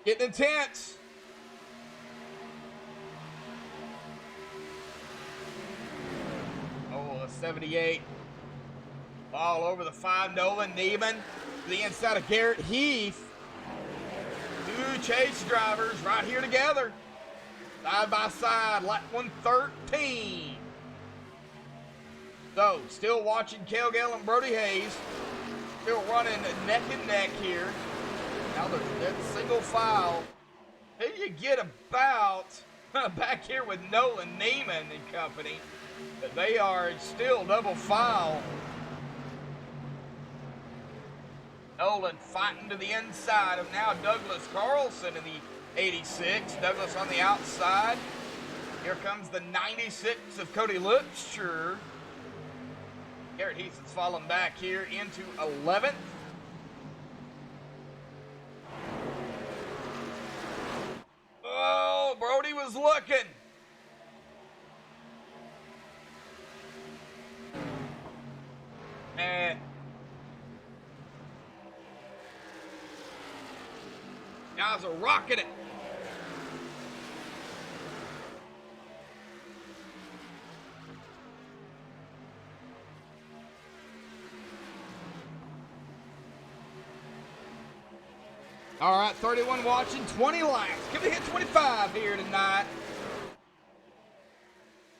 getting intense. Oh, the 78. All over the 5, Nolan Neiman. To the inside of Garrett Heath. 2 chase drivers right here together. Side by side, lap 113. So, still watching Cale Gale and Brody Hayes. Still running neck and neck here. Now they're single file. Here you get about back here with Nolan Neiman and company. But they are still double file. Nolan fighting to the inside of now Douglas Carlson in the 86. Douglas on the outside. Here comes the 96 of Cody Lipscher. Garrett Heath's falling back here into 11th. Oh, Brody was looking. And guys are rocking it. All right, 31 watching, 20 likes. Can we hit 25 here tonight?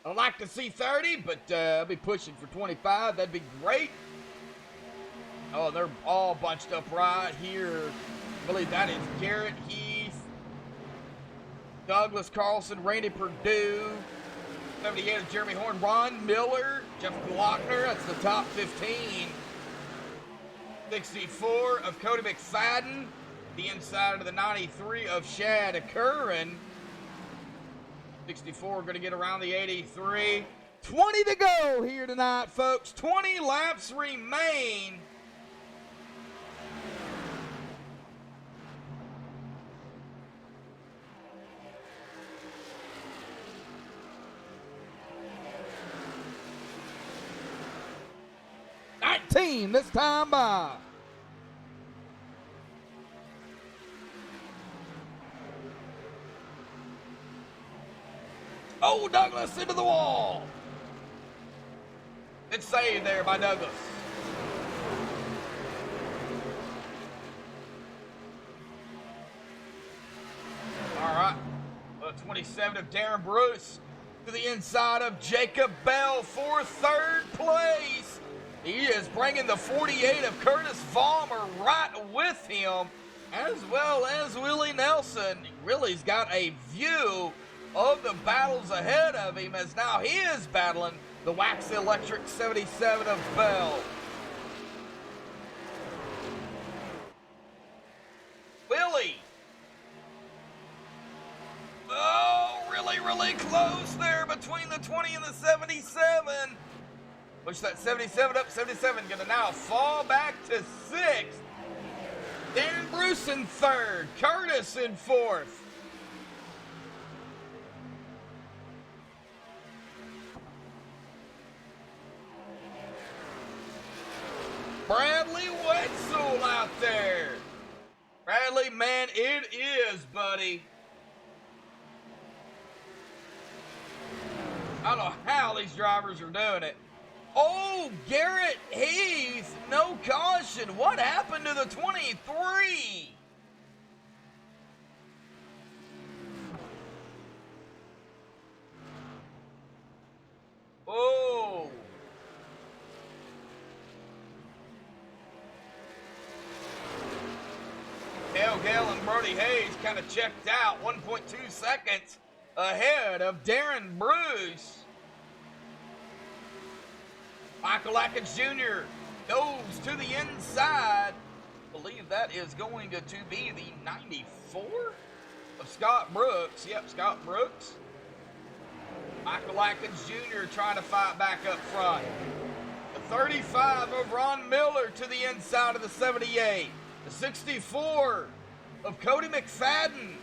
I'd like to see 30, but I'll be pushing for 25. That'd be great. Oh, they're all bunched up right here. I believe that is Garrett Heath, Douglas Carlson, Randy Perdue, 78 of Jeremy Horn, Ron Miller, Jeff Glockner. That's the top 15. 64 of Cody McFadden. The inside of the 93 of Shad Curran. 64 going to get around the 83. 20 to go here tonight, folks. 20 laps remain. This time by. Oh, Douglas into the wall. It's saved there by Douglas. All right. 27 of Darren Bruce to the inside of Jacob Bell for third place. He is bringing the 48 of Curtis Vollmer right with him, as well as Willie Nelson. Willie's got a view of the battles ahead of him, as now he is battling the Wax Electric 77 of Bell. Willie. Oh, really close there between the 20 and the 77. Push that 77 up. 77 gonna now fall back to 6th. Darren Bruce in 3rd. Curtis in 4th. Bradley Wetzel out there. Bradley, man, it is, buddy. I don't know how these drivers are doing it. Oh, Garrett Heath, no caution. What happened to the 23? Oh. Dale Gale and Brody Hayes kind of checked out, 1.2 seconds ahead of Darren Bruce. Michael Atkins Jr. goes to the inside. I believe that is going to be the 94 of Scott Brooks. Yep, Scott Brooks. Michael Atkins Jr. trying to fight back up front. The 35 of Ron Miller to the inside of the 78. The 64 of Cody McFadden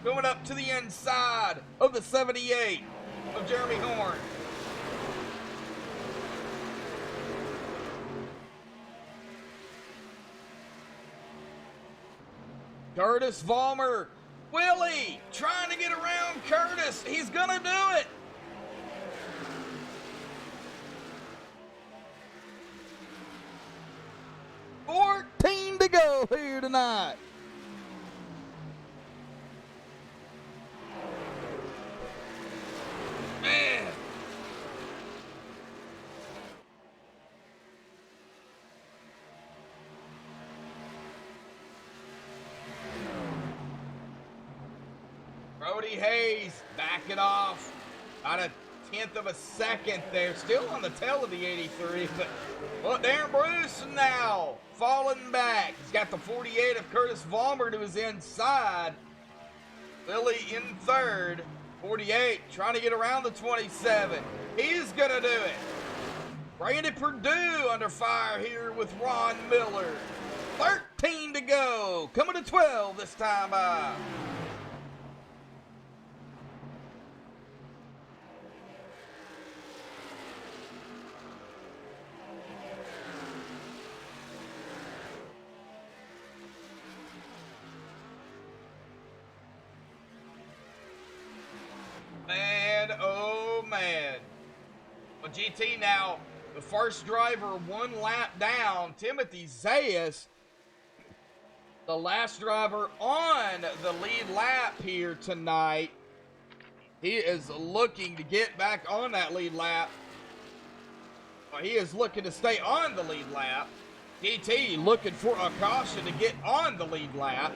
going up to the inside of the 78 of Jeremy Horn. Curtis Vollmer. Willie trying to get around Curtis. He's going to do it. $14 to go here tonight. Man. Brody Hayes back it off. About a 1/10 of a second there. Still on the tail of the 83, but well, Darren Bruce now falling back. He's got the 48 of Curtis Vollmer to his inside. Willie in third. 48 trying to get around the 27. He's going to do it. Randy Purdue under fire here with Ron Miller. 13 to go. Coming to 12 this time by. Man, oh man. Well, GT now, the first driver 1 lap down, Timothy Zayas, the last driver on the lead lap here tonight. He is looking to get back on that lead lap. Well, he is looking to stay on the lead lap. GT looking for a caution to get on the lead lap.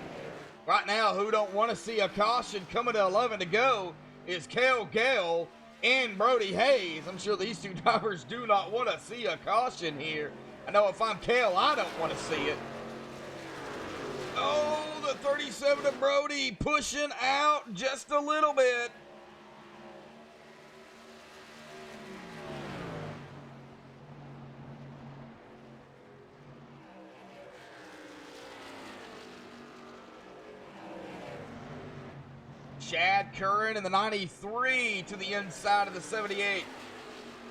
Right now, who don't want to see a caution coming to 11 to go is Cale Gale and Brody Hayes. I'm sure these two drivers do not want to see a caution here. I know if I'm Cale, I don't want to see it. Oh, the 37 of Brody pushing out just a little bit. Chad Curran in the 93 to the inside of the 78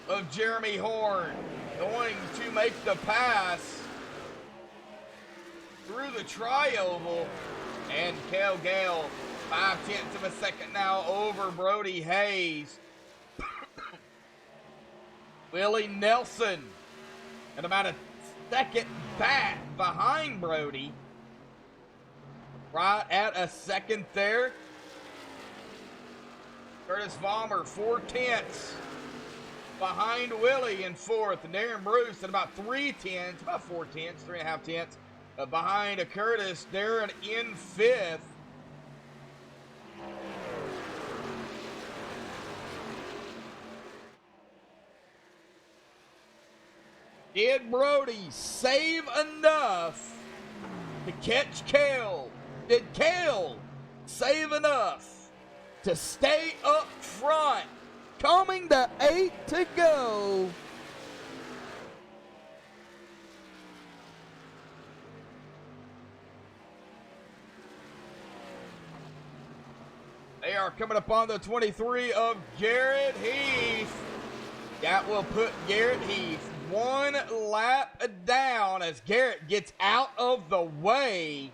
of Jeremy Horn. Going to make the pass through the tri-oval. And Cale Gale, 5/10 of a second now over Brody Hayes. Willie Nelson, and about a second back behind Brody. Right at a second there. Curtis Vollmer, 4/10 behind Willie in fourth. And Darren Bruce at about 3/10, about 4/10, 3.5 behind a Curtis. Darren in fifth. Did Brody save enough to catch Cale? Did Cale save enough to stay up front? Coming to 8 to go. They are coming upon the 23 of Garrett Heath. That will put Garrett Heath 1 lap down as Garrett gets out of the way.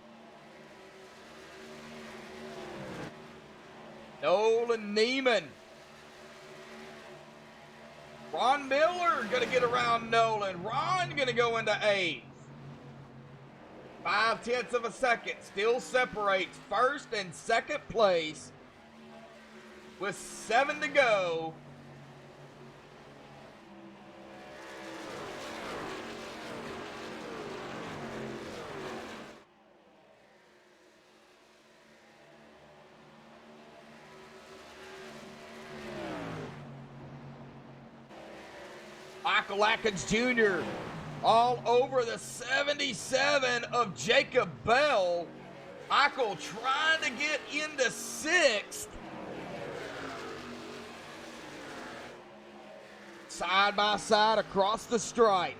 Nolan Neiman. Ron Miller going to get around Nolan. Ron going to go into 8th. 5/10 of a second. Still separates first and second place with 7 to go. Michael Atkins Jr. all over the 77 of Jacob Bell. Michael trying to get into 6th. Side by side across the stripe.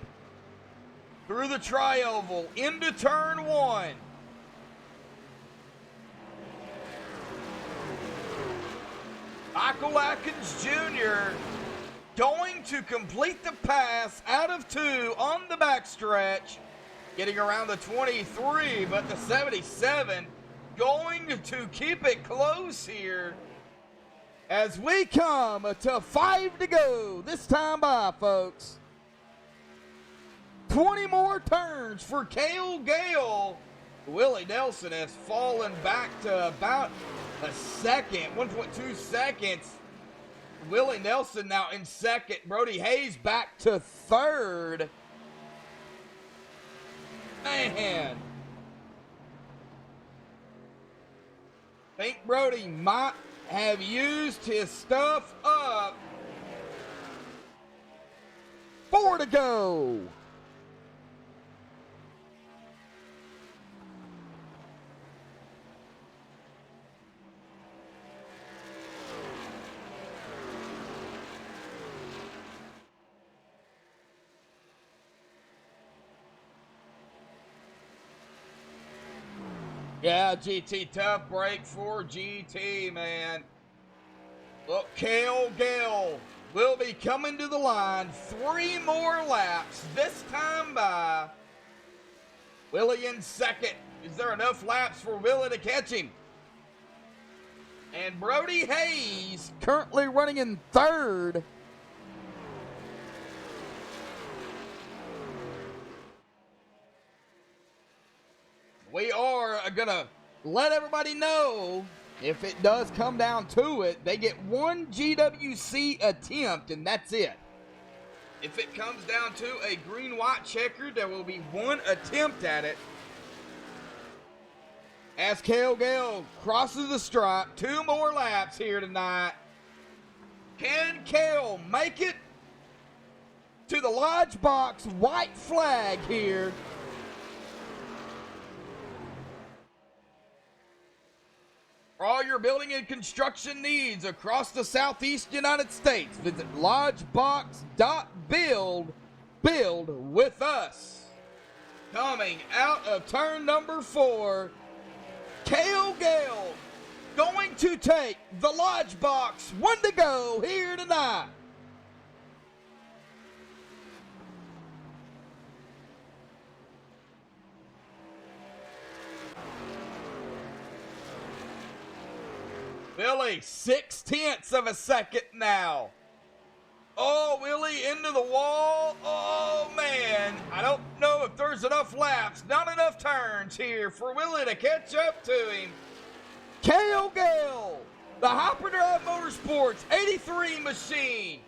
Through the tri-oval into turn 1. Michael Atkins Jr. going to complete the pass out of 2 on the backstretch, getting around the 23, but the 77 going to keep it close here as we come to 5 to go this time by, folks. 20 more turns for Cale Gale. Willie Nelson has fallen back to about a second, 1.2 seconds. Willie Nelson now in second. Brody Hayes back to third. Man. I think Brody might have used his stuff up. 4 to go. Yeah, GT, tough break for GT, man. Look, Cale Gale will be coming to the line. 3 more laps, this time by Willie in second. Is there enough laps for Willie to catch him? And Brody Hayes currently running in third. We are going to let everybody know, if it does come down to it, they get 1 GWC attempt, and that's it. If it comes down to a green-white checker, there will be 1 attempt at it. As Cale Gale crosses the stripe, 2 more laps here tonight. Can Cale make it to the Lodge Box white flag here? For all your building and construction needs across the Southeast United States, visit lodgebox.build. Build with us. Coming out of turn number 4, Cale Gale going to take the Lodge Box. 1 to go here tonight. Willie, 0.6 of a second now. Oh, Willie into the wall. Oh, man. I don't know if there's enough laps, not enough turns here for Willie to catch up to him. Cale Gale, the Hyperdrive Motorsports 83 machine,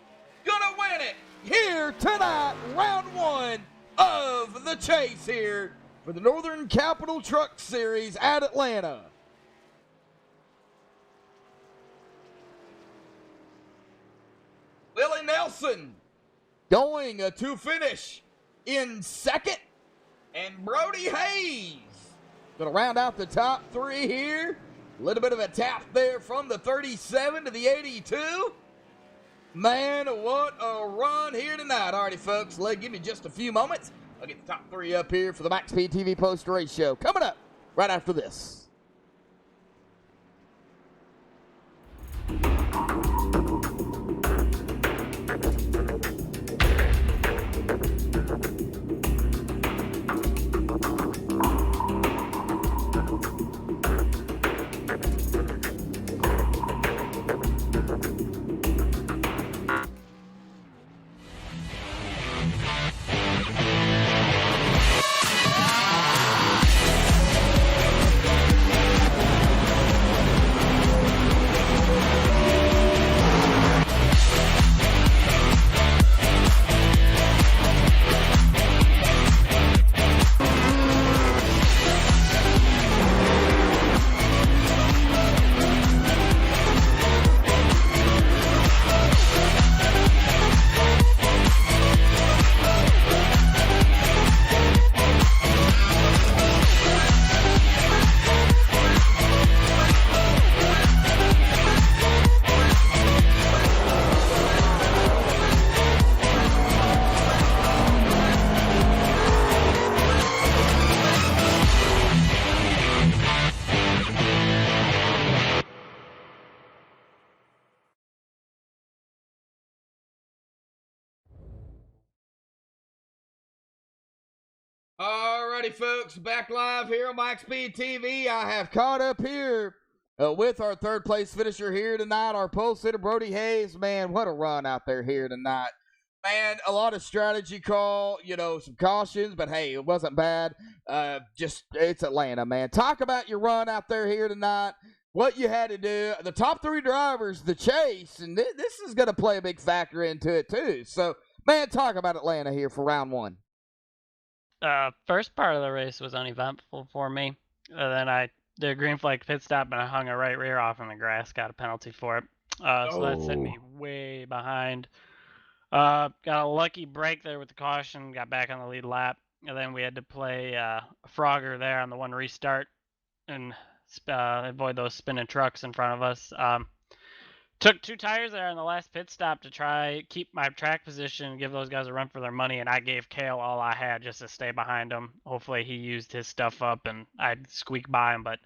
gonna win it here tonight, round 1 of the chase here for the Northern Capital Truck Series at Atlanta. Willie Nelson going to finish in second. And Brody Hayes going to round out the top 3 here. A little bit of a tap there from the 37 to the 82. Man, what a run here tonight. Alrighty, folks, give me just a few moments. I'll get the top 3 up here for the MaxSpeedTV post-race show. Coming up right after this. Alrighty, folks, back live here on MaxSpeedTV. I have caught up here with our 3rd place finisher here tonight, our pole sitter, Brody Hayes. Man, what a run out there here tonight. Man, a lot of strategy call, some cautions, but hey, it wasn't bad. It's Atlanta, man. Talk about your run out there here tonight, what you had to do. The top 3 drivers, the chase, and this is going to play a big factor into it too. So, man, talk about Atlanta here for round 1. First part of the race was uneventful for me. Then I did a green flag pit stop, and I hung a right rear off in the grass. Got a penalty for it. So that sent me way behind. Got a lucky break there with the caution. Got back on the lead lap, and then we had to play Frogger there on the one restart and avoid those spinning trucks in front of us. Took 2 tires there on the last pit stop to try keep my track position and give those guys a run for their money, and I gave Kale all I had just to stay behind him. Hopefully he used his stuff up and I'd squeak by him, but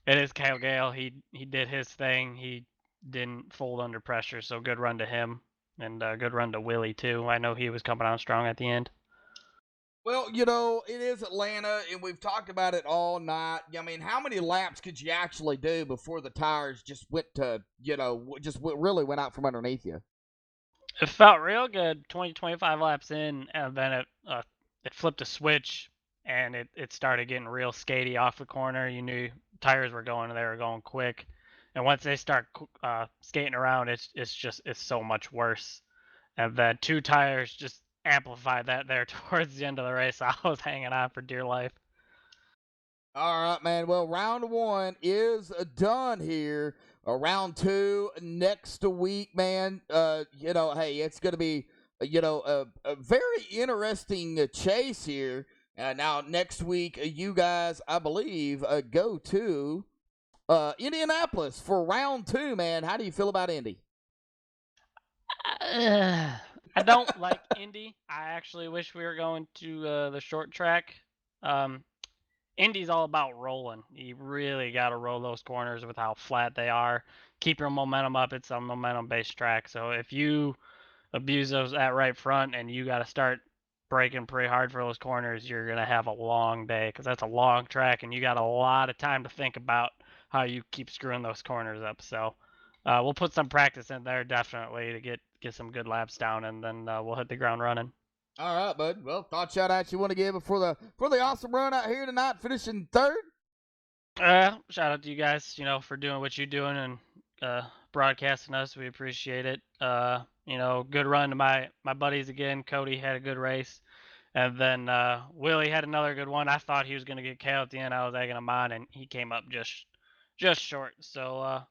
it is Kale Gale. He did his thing. He didn't fold under pressure, so good run to him, and good run to Willie too. I know he was coming on strong at the end. Well, you know, it is Atlanta, and we've talked about it all night. I mean, how many laps could you actually do before the tires just went to, you know, really went out from underneath you? It felt real good, 25 laps in, and then it flipped a switch, and it started getting real skatey off the corner. You knew tires were going, they were going quick, and once they start skating around, it's so much worse. And then 2 tires just amplified that there towards the end of the race. I was hanging on for dear life. All right, man. Well, round 1 is done here. Round 2 next week, man. You know, hey, it's going to be, you know, a very interesting chase here. Now, next week, you guys, I believe, go to Indianapolis for round 2, man. How do you feel about Indy? I don't like Indy. I actually wish we were going to the short track. Indy's all about rolling. You really got to roll those corners with how flat they are. Keep your momentum up. It's a momentum-based track. So if you abuse those at right front and you got to start braking pretty hard for those corners, you're going to have a long day because that's a long track and you got a lot of time to think about how you keep screwing those corners up. So we'll put some practice in there definitely to get some good laps down, and then we'll hit the ground running. All right, bud. Well, thought shout out you want to give for the awesome run out here tonight, finishing 3rd. Shout out to you guys, you know, for doing what you're doing and broadcasting us. We appreciate it. You know, good run to my buddies again. Cody had a good race, and then Willie had another good one. I thought he was going to get KO at the end. I was egging him on, and he came up just short. So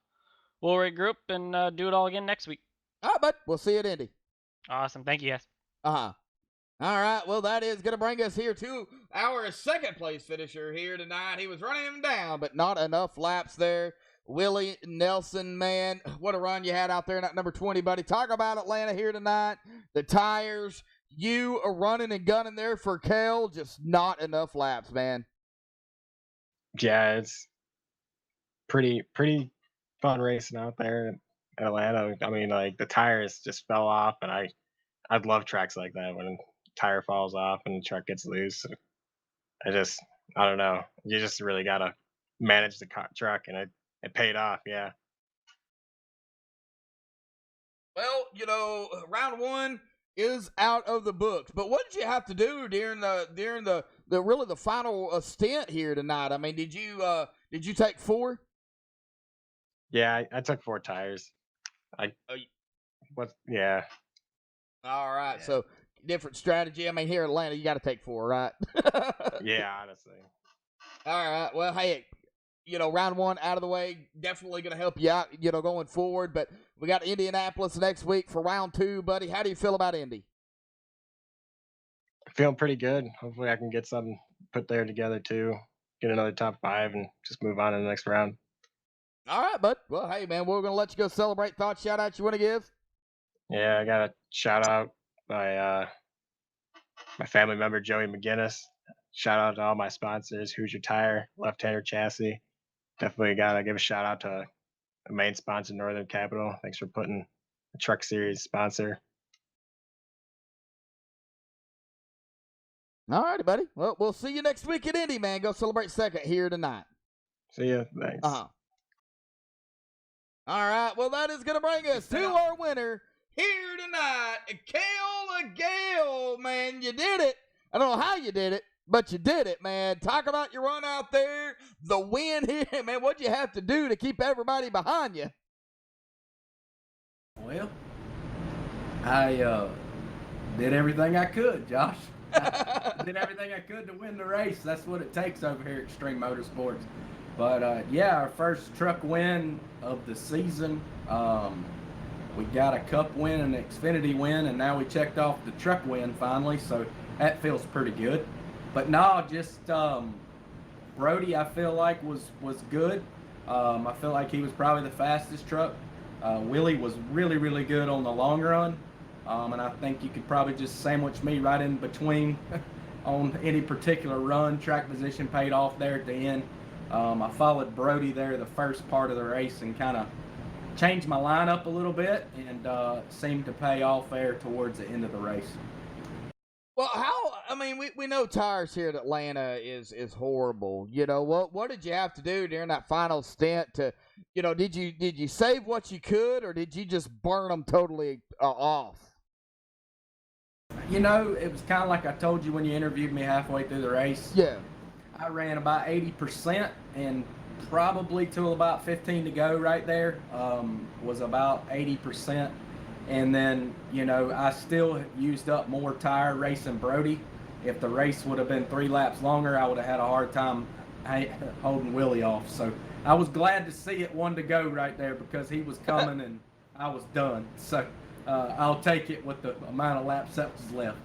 we'll regroup and do it all again next week. All right, bud. We'll see you at Indy. Awesome. Thank you, guys. Uh-huh. All right, well, that is going to bring us here to our 2nd place finisher here tonight. He was running him down, but not enough laps there. Willie Nelson, man, what a run you had out there in that number 20, buddy. Talk about Atlanta here tonight. The tires, you are running and gunning there for Kel, just not enough laps, man. Yeah, it's pretty fun racing out there in Atlanta. I mean, like, the tires just fell off, and I'd love tracks like that when a tire falls off and the truck gets loose. I don't know. You just really gotta manage the truck, and it paid off. Yeah. Well, you know, round 1 is out of the books. But what did you have to do during the really the final stint here tonight? I mean, did you take 4? Yeah, I took 4 tires. Yeah. All right, so different strategy. I mean, here in Atlanta, you got to take 4, right? Yeah, honestly. All right. Well, hey, you know, round 1 out of the way, definitely going to help you out, you know, going forward. But we got Indianapolis next week for round 2, buddy. How do you feel about Indy? Feeling pretty good. Hopefully, I can get something put there together too. Get another top 5 and just move on to the next round. All right, bud. Well, hey, man, we're going to let you go celebrate. Thoughts, shout outs you want to give? Yeah, I got a shout out by my family member Joey McGinnis. Shout out to all my sponsors: Hoosier Tire, Left Hander Chassis. Definitely got to give a shout out to the main sponsor, Northern Capital. Thanks for putting the Truck Series sponsor. All righty, buddy. Well, we'll see you next week at Indy, man. Go celebrate 2nd here tonight. See ya. Thanks. All right. Well, that is going to bring us to our winner here tonight, Kale Gale, man. You did it. I don't know how you did it, but you did it, man. Talk about your run out there, the win here, man. What'd you have to do to keep everybody behind you? Well, I did everything I could, Josh. I did everything I could to win the race. That's what it takes over here at Extreme Motorsports. But yeah, our first truck win of the season. We got a cup win and an Xfinity win, and now we checked off the truck win finally, so that feels pretty good. But no, just Brody, I feel like was good. I feel like he was probably the fastest truck. Willie was really good on the long run, and I think you could probably just sandwich me right in between on any particular run. Track position paid off there at the end. I followed Brody there the first part of the race and kind of changed my lineup a little bit, and seemed to pay off there towards the end of the race. Well, I mean, we know tires here at Atlanta is horrible. You know, what did you have to do during that final stint to, you know, did you save what you could, or did you just burn them totally off? You know, it was kind of like I told you when you interviewed me halfway through the race. Yeah. I ran about 80%, and probably till about 15 to go right there was about 80%. And then, you know, I still used up more tire racing Brody. If the race would have been 3 laps longer, I would have had a hard time holding Willie off. So I was glad to see it 1 to go right there, because he was coming and I was done. So I'll take it with the amount of laps that was left.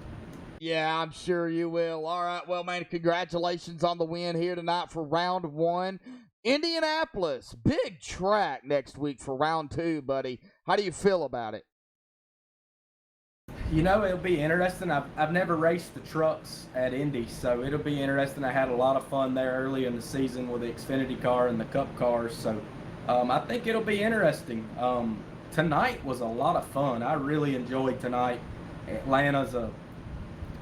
Yeah, I'm sure you will. All right, well, man, congratulations on the win here tonight for round 1. Indianapolis, big track next week for round 2, buddy. How do you feel about it? You know, it'll be interesting. I've never raced the trucks at Indy, so it'll be interesting. I had a lot of fun there early in the season with the Xfinity car and the Cup cars, so I think it'll be interesting. Tonight was a lot of fun. I really enjoyed tonight. Atlanta's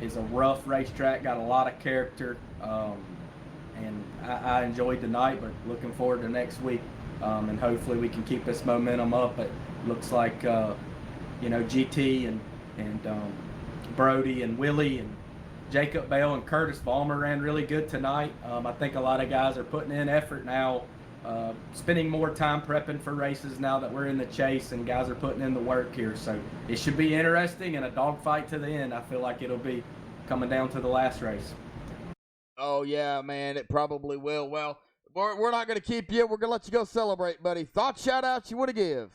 is a rough racetrack, got a lot of character, and I enjoyed tonight, but looking forward to next week, and hopefully we can keep this momentum up. It looks like, you know, GT and Brody and Willie and Jacob Bell and Curtis Vollmer ran really good tonight. I think a lot of guys are putting in effort now, spending more time prepping for races now that we're in the chase, and guys are putting in the work here. So it should be interesting and a dogfight to the end. I feel like it'll be coming down to the last race. Oh, yeah, man, it probably will. Well, we're not going to keep you. We're going to let you go celebrate, buddy. Thoughts, shout-outs you want to give?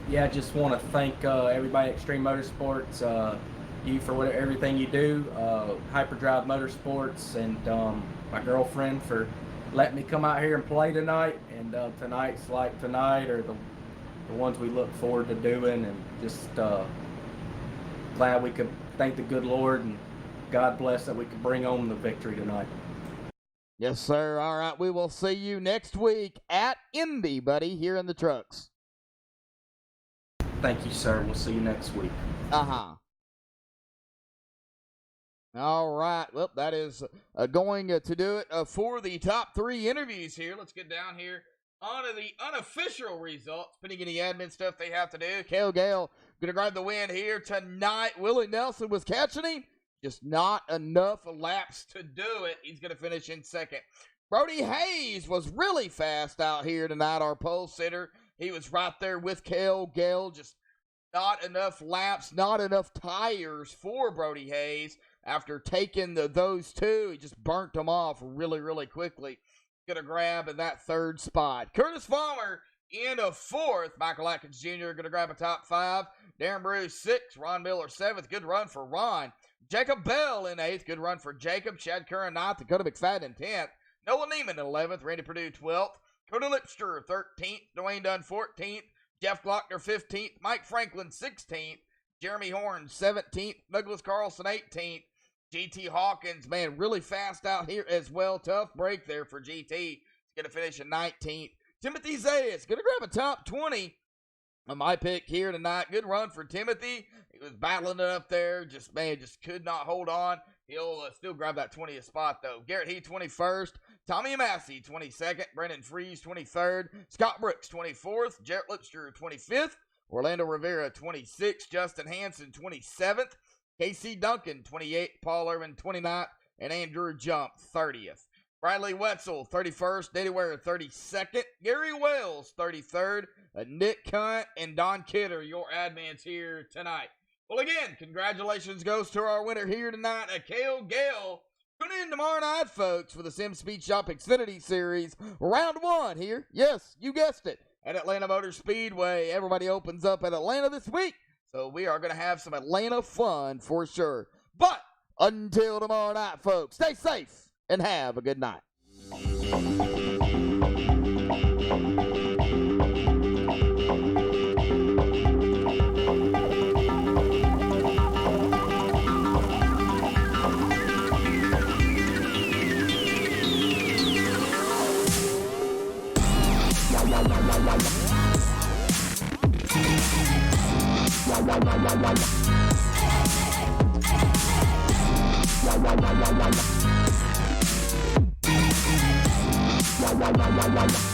Yeah, I just want to thank everybody at Extreme Motorsports, you for everything you do, Hyperdrive Motorsports, and my girlfriend for letting me come out here and play tonight. And tonight's like tonight, or the ones we look forward to doing, and just glad we could thank the good Lord, and God bless that we could bring home the victory tonight. Yes, sir. All right, we will see you next week at Indy, buddy, here in the trucks. Thank you, sir. We'll see you next week. Uh-huh. All right. Well, that is going to do it for the top 3 interviews here. Let's get down here onto the unofficial results, pending any admin stuff they have to do. Cale Gale going to grab the win here tonight. Willie Nelson was catching him. Just not enough laps to do it. He's going to finish in second. Brody Hayes was really fast out here tonight, our pole sitter. He was right there with Cale Gale. Just not enough laps, not enough tires for Brody Hayes. After taking those 2, he just burnt them off really quickly. Going to grab in that 3rd spot. Curtis Vollmer in a 4th. Michael Atkins Jr. going to grab a top 5. Darren Bruce 6th. Ron Miller 7th. Good run for Ron. Jacob Bell in 8th. Good run for Jacob. Chad Curran 9th. Dakota McFadden in 10th. Noah Neiman in 11th. Randy Perdue 12th. Cody Lipster 13th. Dwayne Dunn 14th. Jeff Glockner 15th. Mike Franklin 16th. Jeremy Horn 17th. Douglas Carlson 18th. GT Hawkins, man, really fast out here as well. Tough break there for GT. He's going to finish in 19th. Timothy Zayas going to grab a top 20 on my pick here tonight. Good run for Timothy. He was battling it up there. Just could not hold on. He'll still grab that 20th spot, though. Garrett Heath, 21st. Tommy Massey, 22nd. Brendan Freese, 23rd. Scott Brooks, 24th. Jarrett Lipster, 25th. Orlando Rivera, 26th. Justin Hanson, 27th. Casey Duncan, 28th. Paul Irvin, 29th. And Andrew Jump, 30th. Bradley Wetzel, 31st. Danny Ware, 32nd. Gary Wells, 33rd. Nick Cunt and Don Kidder, your admins here tonight. Well, again, congratulations goes to our winner here tonight, Cale Gale. Tune in tomorrow night, folks, for the Sim Speed Shop Xfinity Series, round 1 here. Yes, you guessed it. At Atlanta Motor Speedway. Everybody opens up at Atlanta this week, so we are going to have some Atlanta fun for sure. But until tomorrow night, folks, stay safe and have a good night. Wow.